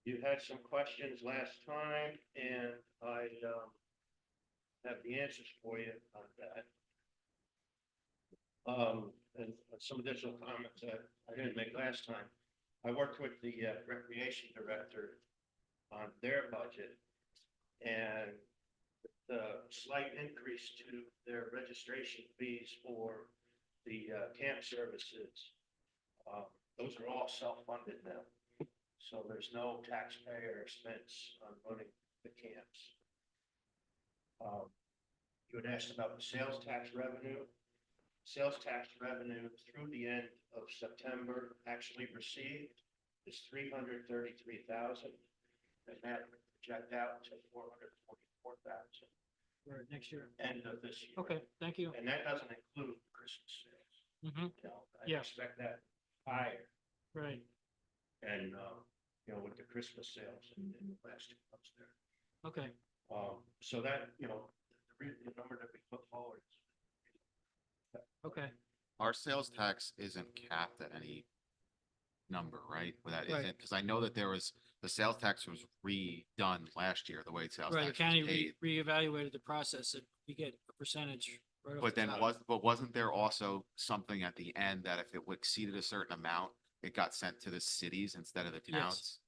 You had some questions last time, and I have the answers for you on that. And some additional comments that I didn't make last time. I worked with the recreation director on their budget, and the slight increase to their registration fees for the camp services. Those are all self-funded now. So there's no taxpayer expense on running the camps. You had asked about the sales tax revenue. Sales tax revenue through the end of September actually received is $333,000, and that project out to $444,000 For next year. end of this year. Okay, thank you. And that doesn't include Christmas sales. Mm-hmm, You know, I Yeah. expect that higher, right, and you know, with the Christmas sales in the last 2 months there. okay, So that, you know, the number that we put forward. okay. Our sales tax isn't capped at any number, right? But that Right. isn't, because I know that the sales tax was redone last year, the way sales Right, the tax county was paid. reevaluated the process and we get a percentage. Right off But the then top. wasn't there also something at the end that if it exceeded a certain amount, it got sent to the cities instead of the Yes.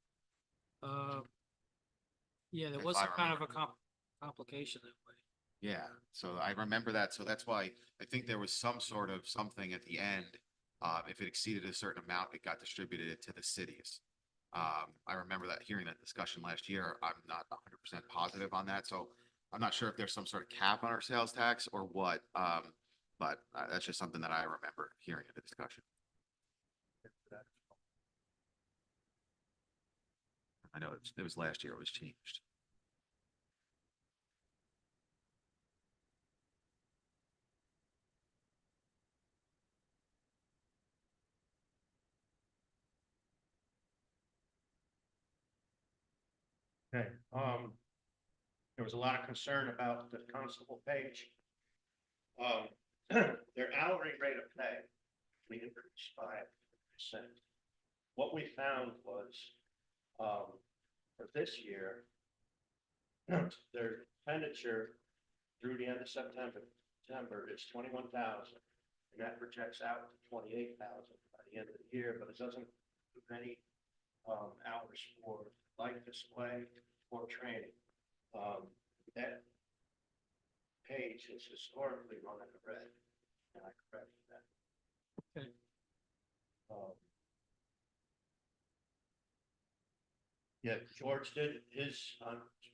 towns? Yeah, there If was I some kind of a remember. complication that way. Yeah, so I remember that. So that's why I think there was some sort of something at the end. If it exceeded a certain amount, it got distributed to the cities. I remember that hearing that discussion last year. I'm not 100% positive on that, so I'm not sure if there's some sort of cap on our sales tax or what. But that's just something that I remember hearing in the discussion. I know it was last year. It was changed. Okay, there was a lot of concern about the constable page. Their hourly rate of pay, we increased 5%. What we found was, for this year, their expenditure through the end of September is 21,000. And that projects out to 28,000 by the end of the year, but it doesn't include any hours for light display or training. That page is historically run in the red, and I corrected that. Okay. Yeah, George did his,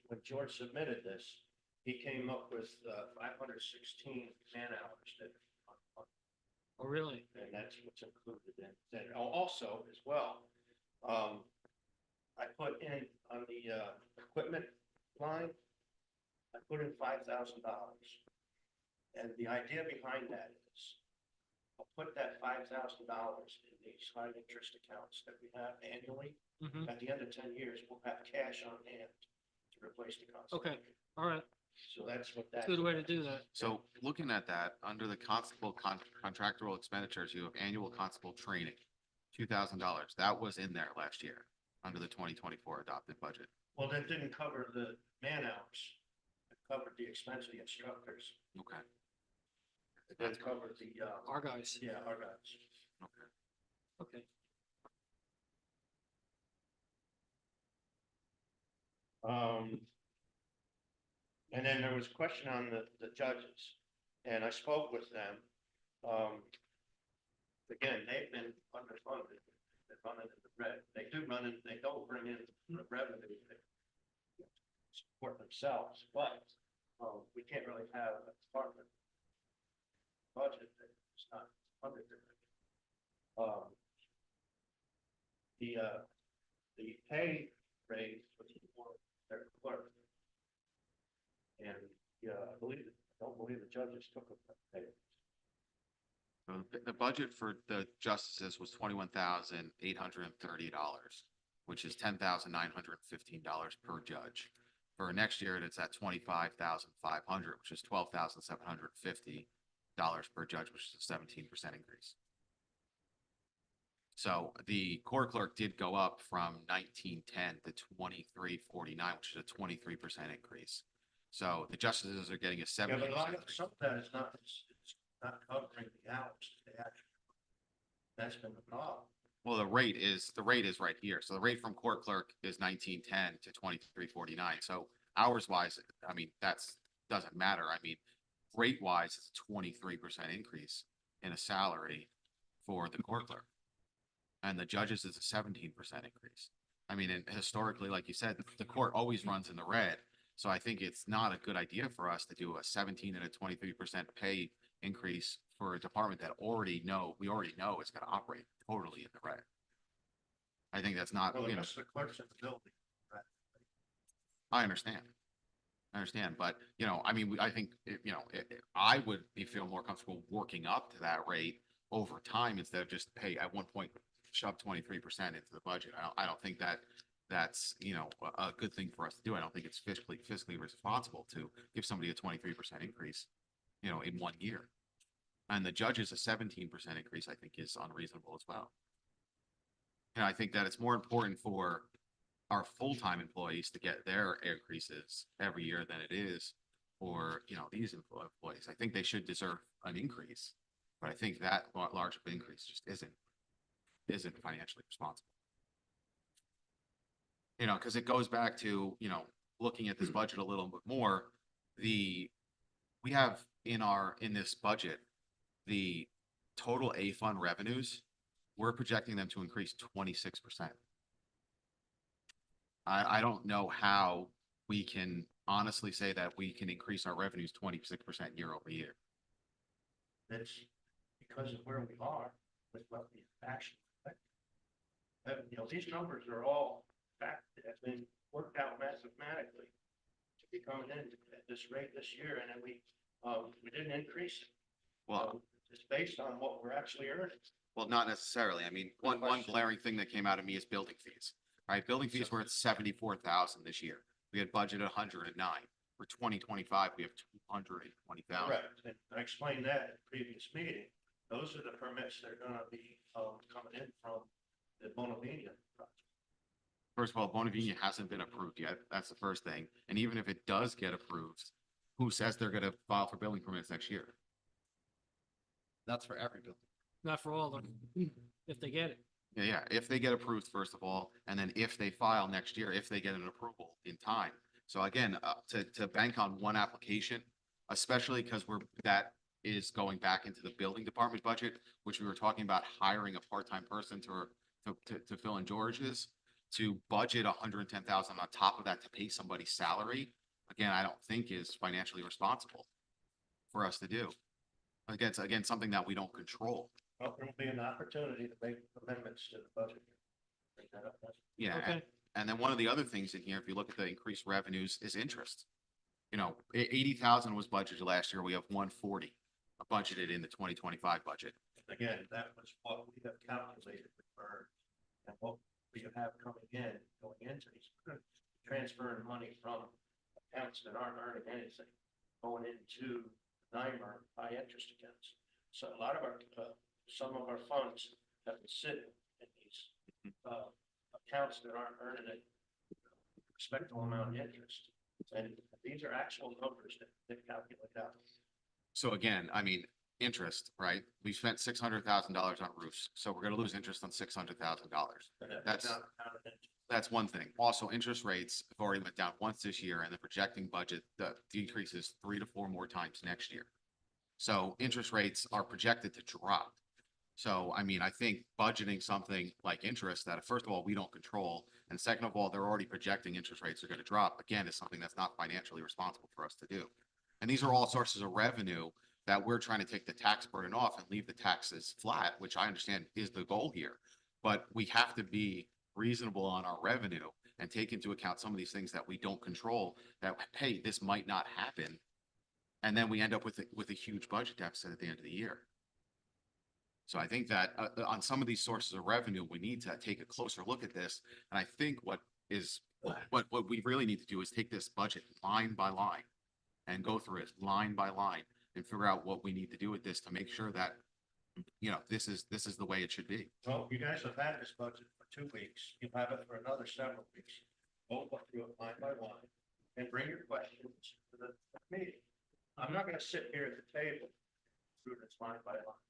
when George submitted this, he came up with 516 man hours that Oh, really? and that's what's included in. Then also as well, I put in on the equipment line, I put in $5,000. And the idea behind that is, I'll put that $5,000 in these high interest accounts that we have annually. Mm-hmm. At the end of 10 years, we'll have cash on hand to replace the constable. Okay, all right. So that's what that. Good way to do that. So looking at that, under the constable contractual expenditures, you have annual constable training, $2,000. That was in there last year under the 2024 adopted budget. Well, that didn't cover the man hours. It covered the expense of the instructors. Okay. That covered the, Our guys. yeah, our guys. Okay. Okay. And then there was a question on the judges, and I spoke with them. Again, they've been underfunded, they're running in the red, they don't bring in the revenue, they support themselves, but, we can't really have a department budget that's not funded. The pay raise was for their clerk. And, yeah, I don't believe the judges took a pay. So the budget for the justices was $21,830, which is $10,915 per judge. For next year, it's at $25,500, which is $12,750 per judge, which is a 17% increase. So the court clerk did go up from 1910 to 2349, which is a 23% increase. So the justices are getting a 70%. Yeah, but a lot of, some of that is not, it's not covering the hours they actually. That's been the problem. Well, the rate is right here. So the rate from court clerk is 1910 to 2349. So hours wise, I mean, doesn't matter. I mean, rate wise, it's a 23% increase in a salary for the court clerk. And the judges is a 17% increase. I mean, and historically, like you said, the court always runs in the red. So I think it's not a good idea for us to do a 17 and a 23% pay increase for a department that we already know is going to operate totally in the red. I think that's not, Well, the you know, rest of the clerks in the building. I understand, but you know, I mean, I think, you know, I would feel more comfortable working up to that rate over time instead of just pay at one point, shove 23% into the budget. I don't think that's, you know, a good thing for us to do. I don't think it's fiscally responsible to give somebody a 23% increase, you know, in 1 year. And the judges, a 17% increase, I think is unreasonable as well. And I think that it's more important for our full-time employees to get their increases every year than it is for, you know, these employees. I think they should deserve an increase, but I think that large of an increase just isn't financially responsible. You know, because it goes back to, you know, looking at this budget a little bit more, we have in this budget, the total A fund revenues, we're projecting them to increase 26%. I don't know how we can honestly say that we can increase our revenues 26% year over year. That's because of where we are with what the action. You know, these numbers are all fact that have been worked out mathematically to be coming in at this rate this year, and then we didn't increase it. Well, It's based on what we're actually earning. well, not necessarily. I mean, one glaring thing that came out of me is building fees. right? Building fees were at 74,000 this year. We had budgeted 109. For 2025, we have 220,000. Correct, and I explained that in the previous meeting. Those are the permits that are gonna be, coming in from the Bonavina project. First of all, Bonavina hasn't been approved yet. That's the first thing. And even if it does get approved, who says they're gonna file for building permits next year? That's for every building. Not for all of them, if they get it. Yeah, if they get approved, first of all, and then if they file next year, if they get an approval in time. So again, to bank on one application, especially because that is going back into the building department budget, which we were talking about hiring a part-time person to fill in George's, to budget 110,000 on top of that to pay somebody's salary. Again, I don't think is financially responsible for us to do. Again, something that we don't control. Well, there'll be an opportunity to make amendments to the budget. Bring that up next. Yeah, Okay. and then one of the other things in here, if you look at the increased revenues, is interest. 80,000 was budgeted last year. We have 140 budgeted in the 2025 budget. Again, that was what we have calculated with MERS and what we have coming in, going into these, transferring money from accounts that aren't earning anything, going into NYMER high interest accounts. So a lot of our, some of our funds have been sitting in these, accounts that aren't earning a respectable amount of interest. And these are actual numbers that they calculate out. So again, I mean, interest, right? We spent $600,000 on roofs, so we're gonna lose interest on $600,000. And That's- not counted in. That's one thing. Also, interest rates have already went down once this year, and the projecting budget, the decrease is 3 to 4 more times next year. So interest rates are projected to drop. So, I mean, I think budgeting something like interest that, first of all, we don't control, and second of all, they're already projecting interest rates are gonna drop, again, is something that's not financially responsible for us to do. And these are all sources of revenue that we're trying to take the tax burden off and leave the taxes flat, which I understand is the goal here. But we have to be reasonable on our revenue and take into account some of these things that we don't control, that, hey, this might not happen. And then we end up with a huge budget deficit at the end of the year. So I think that on some of these sources of revenue, we need to take a closer look at this. And I think what we really need to do is take this budget line by line and go through it line by line and figure out what we need to do with this to make sure that, this is the way it should be. Well, you guys have had this budget for 2 weeks. You'll have it for another several weeks. Go through it line by line and bring your questions to the meeting. I'm not gonna sit here at the table through this line by line.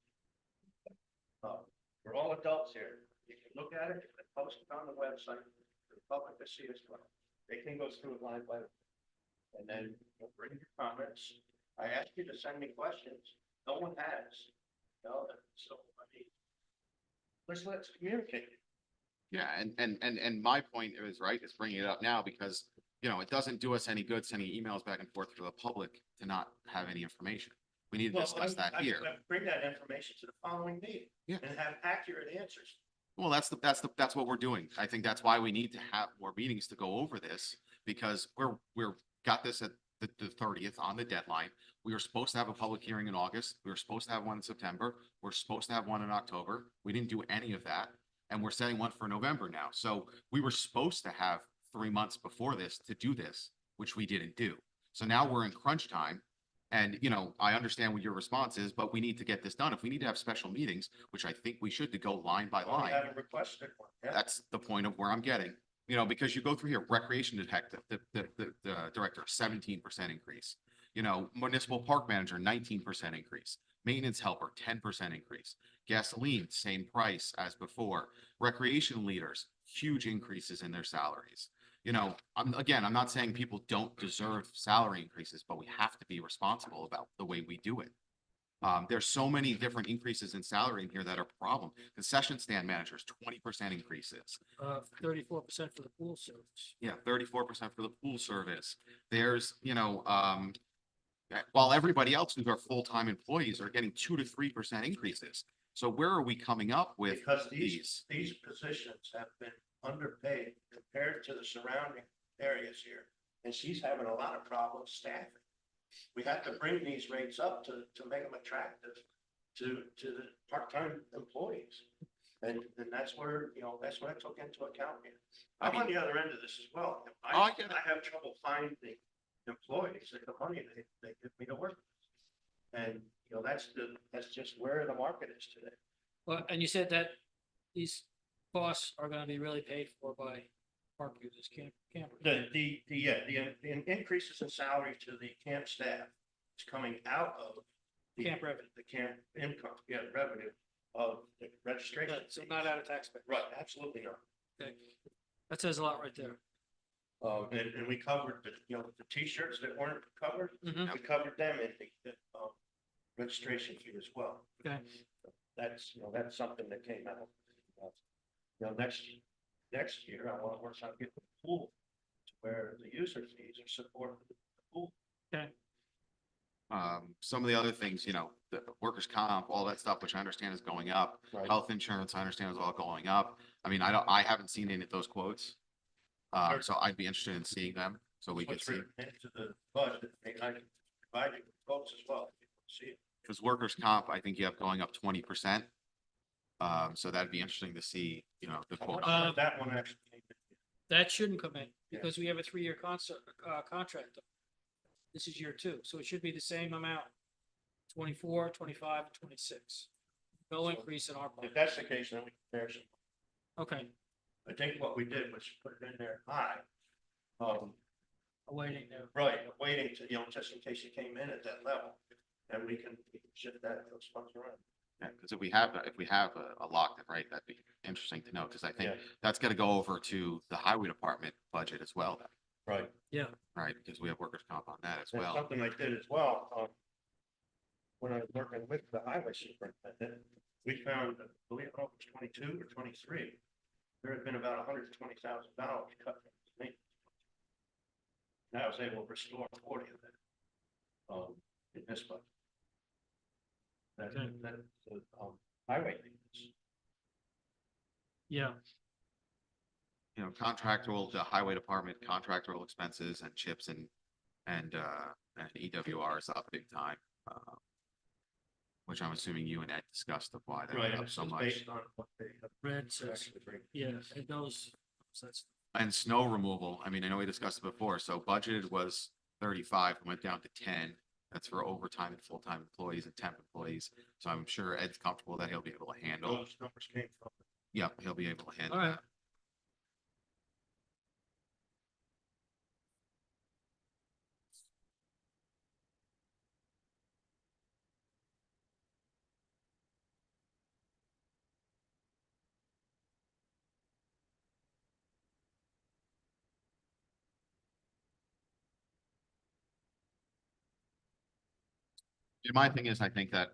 We're all adults here. You can look at it, you can post it on the website for the public to see as well. They can go through it line by line. And then you'll bring your comments. I asked you to send me questions. No one has. So, I mean, let's communicate. Yeah, and my point is, right, is bringing it up now because, it doesn't do us any good sending emails back and forth to the public to not have any information. We need to Well, discuss that I here. bring that information to the following meeting. Yeah. And have accurate answers. Well, that's what we're doing. I think that's why we need to have more meetings to go over this, because we're got this at the 30th on the deadline. We were supposed to have a public hearing in August. We were supposed to have one in September. We're supposed to have one in October. We didn't do any of that. And we're setting one for November now. So we were supposed to have 3 months before this to do this, which we didn't do. So now we're in crunch time. And, I understand what your response is, but we need to get this done. If we need to have special meetings, which I think we should, to go line by Well, we line. haven't requested one. Yeah. That's the point of where I'm getting, because you go through here, recreation detective, the director, 17% increase. Municipal park manager, 19% increase. Maintenance helper, 10% increase. Gasoline, same price as before. Recreation leaders, huge increases in their salaries. I'm not saying people don't deserve salary increases, but we have to be responsible about the way we do it. There's so many different increases in salary in here that are a problem. Concession stand managers, 20% increases. 34% for the pool service. Yeah, 34% for the pool service. There's, while everybody else who's our full-time employees are getting 2 to 3% increases. So where are we coming up with Because these? these positions have been underpaid compared to the surrounding areas here. And she's having a lot of problems staffing. We have to bring these rates up to make them attractive to the part-time employees. And that's where, that's what I took into account here. I'm on the other end of this as well. Oh, I get it. I have trouble finding employees at the money they give me to work. And, that's just where the market is today. Well, and you said that these costs are gonna be really paid for by park users, campers. The increases in salary to the camp staff is coming out of Camp revenue. the camp income, revenue of the registration. So fees. not out of taxpayer. Right, absolutely not. Okay. That says a lot right there. And we covered the t-shirts that weren't covered, Mhm. we covered them in the registration fee as well. Okay. That's something that came out. Next year, I want to work on getting the pool to where the user fees are supported the pool. Okay. Some of the other things, the workers' comp, all that stuff, which I understand is going up. Right. Health insurance, I understand is all going up. I mean, I haven't seen any of those quotes. So I'd be interested in seeing them, so we could What's see, written into the budget, maybe I can provide you with quotes as well. if you want to see it. because workers' comp, I think you have going up 20%. So that'd be interesting to see, the quote. That one actually came in. That shouldn't come in Yeah. because we have a 3-year contract. This is year 2, so it should be the same amount. 24, 25, and 26. No So, increase in our If budget. that's the case, then we compare some. Okay, I think what we did was put it in there high. awaiting there. Right, waiting to, just in case you came in at that level, and we can shift those funds around. Yeah, because if we have a lock, right, that'd be interesting to know, because I think Yeah. that's gonna go over to the highway department budget as well, Right. right? Because we have workers' comp on that as That's well. something I did as well, when I was working with the highway superintendent, we found, I believe it was 22 or 23, there had been about $120,000 cut from his maintenance. And I was able to restore 40 of that, in this budget. Okay. Highway maintenance. Yeah, Contractual, the highway department, contractual expenses and chips and EWR is up big time. Which I'm assuming you and Ed discussed of why Right, they're and up it's so just much. based on what they have red says, actually bring. yeah, it goes, so that's, And snow removal, I mean, I know we discussed it before, so budgeted was 35, went down to 10. That's for overtime and full-time employees and temp employees. So I'm sure Ed's comfortable that he'll be able to handle. Those numbers came from. Yeah, he'll be able to handle all right. that. And my thing is, I think that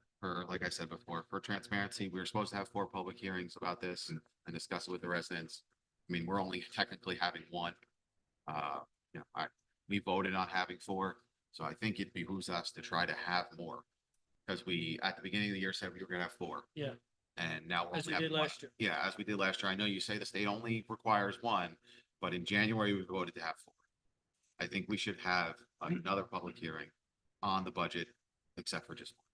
like I said before, for transparency, we were supposed to have 4 public hearings about this and discuss it with the residents. I mean, we're only technically having one. We voted on having 4, so I think it behooves us to try to have more. Because we, at the beginning of the year, said we were gonna have 4. Yeah. And now we're As only we having did one. last year. Yeah, as we did last year. I know you say the state only requires 1, but in January, we voted to have 4. I think we should have another public hearing on the budget, except for just one.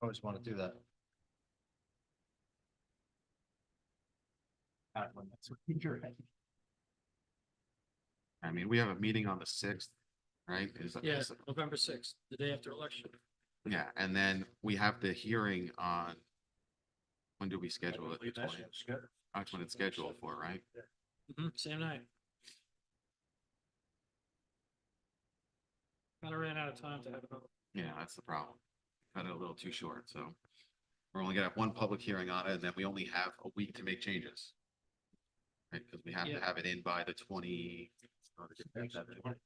Always want to do that. I mean, we have a meeting on the 6th, right? Yeah, November 6th, the day after election. Yeah, and then we have the hearing on. When do we schedule it? The believe that's 20th? scheduled. That's when it's scheduled for, right? Same night. Kind of ran out of time to have another. Yeah, that's the problem. Cut it a little too short, so. We're only gonna have one public hearing on it, and then we only have a week to make changes. Right, because we have to Yeah. have it in by the 20. That's the 20th.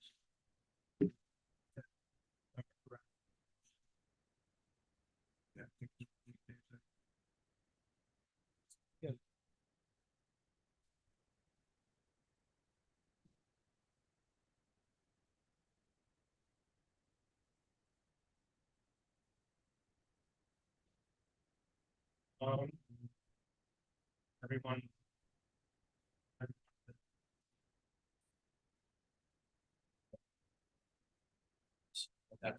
Everyone. Public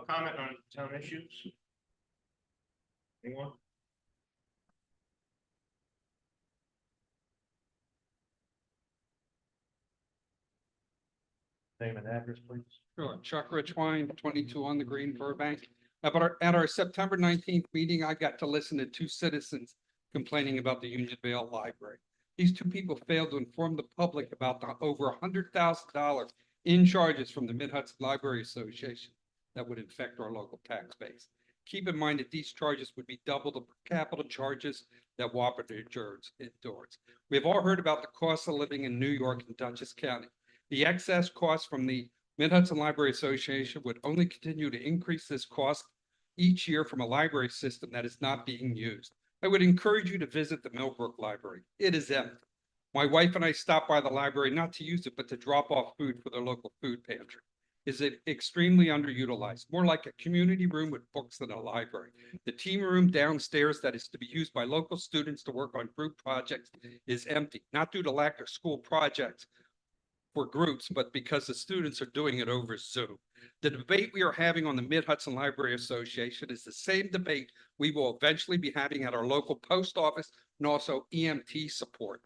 comment on town issues? Anyone? Name and address, please. Sure. Chuck Richwine, 22 on the Green, Burbank. At our September 19th meeting, I got to listen to two citizens complaining about the Unionville Library. These two people failed to inform the public about the over $100,000 in charges from the Mid-Hudson Library Association that would affect our local tax base. Keep in mind that these charges would be double the per capita charges that Wapper endures. We have all heard about the cost of living in New York and Dutchess County. The excess costs from the Mid-Hudson Library Association would only continue to increase this cost each year from a library system that is not being used. I would encourage you to visit the Millbrook Library. It is empty. My wife and I stopped by the library not to use it, but to drop off food for their local food pantry. Is it extremely underutilized, more like a community room with books than a library. The team room downstairs that is to be used by local students to work on group projects is empty, not due to lack of school projects for groups, but because the students are doing it over Zoom. The debate we are having on the Mid-Hudson Library Association is the same debate we will eventually be having at our local post office and also EMT support.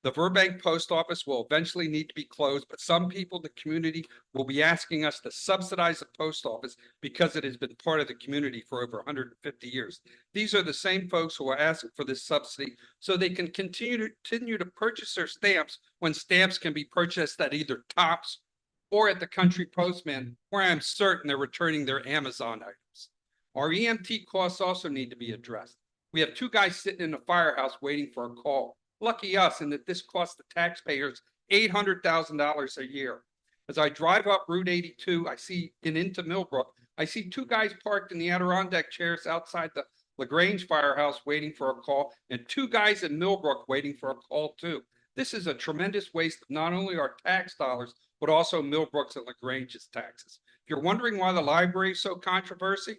The Burbank post office will eventually need to be closed, but some people in the community will be asking us to subsidize the post office because it has been part of the community for over 150 years. These are the same folks who are asking for this subsidy so they can continue to purchase their stamps when stamps can be purchased at either Tops or at the Country Postman, where I'm certain they're returning their Amazon items. Our EMT costs also need to be addressed. We have two guys sitting in the firehouse waiting for a call. Lucky us in that this costs the taxpayers $800,000 a year. As I drive up Route 82, I see and into Millbrook, I see two guys parked in the Adirondack chairs outside the LaGrange firehouse waiting for a call, and two guys in Millbrook waiting for a call too. This is a tremendous waste of not only our tax dollars, but also Millbrook's and LaGrange's taxes. If you're wondering why the library is so controversial,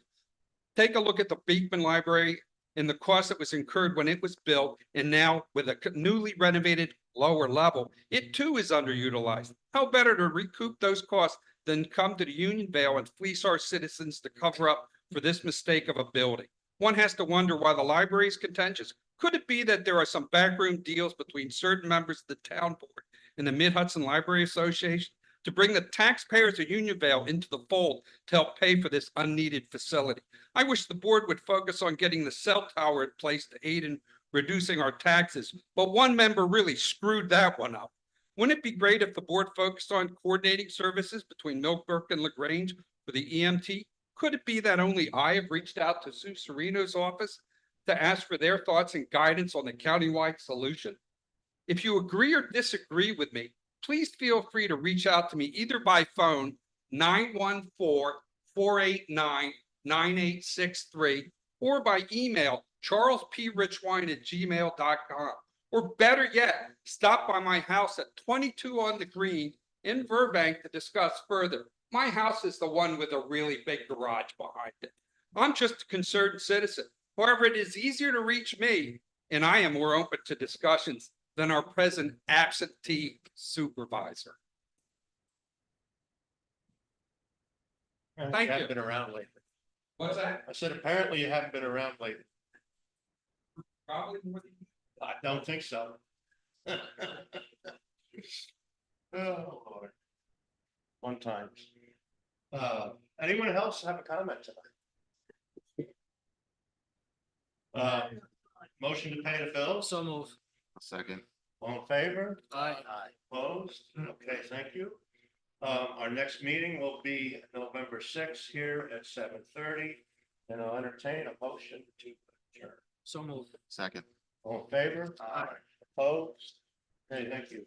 take a look at the Beekman Library and the cost that was incurred when it was built, and now with a newly renovated lower level, it too is underutilized. How better to recoup those costs than come to the Unionville and fleece our citizens to cover up for this mistake of a building? One has to wonder why the library is contentious. Could it be that there are some backroom deals between certain members of the town board and the Mid-Hudson Library Association to bring the taxpayers of Unionville into the fold to help pay for this unneeded facility? I wish the board would focus on getting the cell tower in place to aid in reducing our taxes, but one member really screwed that one up. Wouldn't it be great if the board focused on coordinating services between Millbrook and LaGrange for the EMT? Could it be that only I have reached out to Sue Serino's office to ask for their thoughts and guidance on the countywide solution? If you agree or disagree with me, please feel free to reach out to me either by phone 914-489-9863 or by email charlesprichwine@gmail.com. Or better yet, stop by my house at 22 on the Green in Burbank to discuss further. My house is the one with a really big garage behind it. I'm just a concerned citizen. However, it is easier to reach me, and I am more open to discussions than our present absentee supervisor. Thank you. you. Haven't been around lately. What's that? I said, apparently you haven't been around lately. Probably more than I don't think so. Oh, Lord. One time. Anyone else have a comment tonight? Motion to pay the bills? So move. Second. All in favor? Aye. Opposed? Okay, thank you. Our next meeting will be November 6th here at 7:30. And I'll entertain a motion to adjourn. So move. Second. All in favor? Aye. Opposed? Okay, thank you.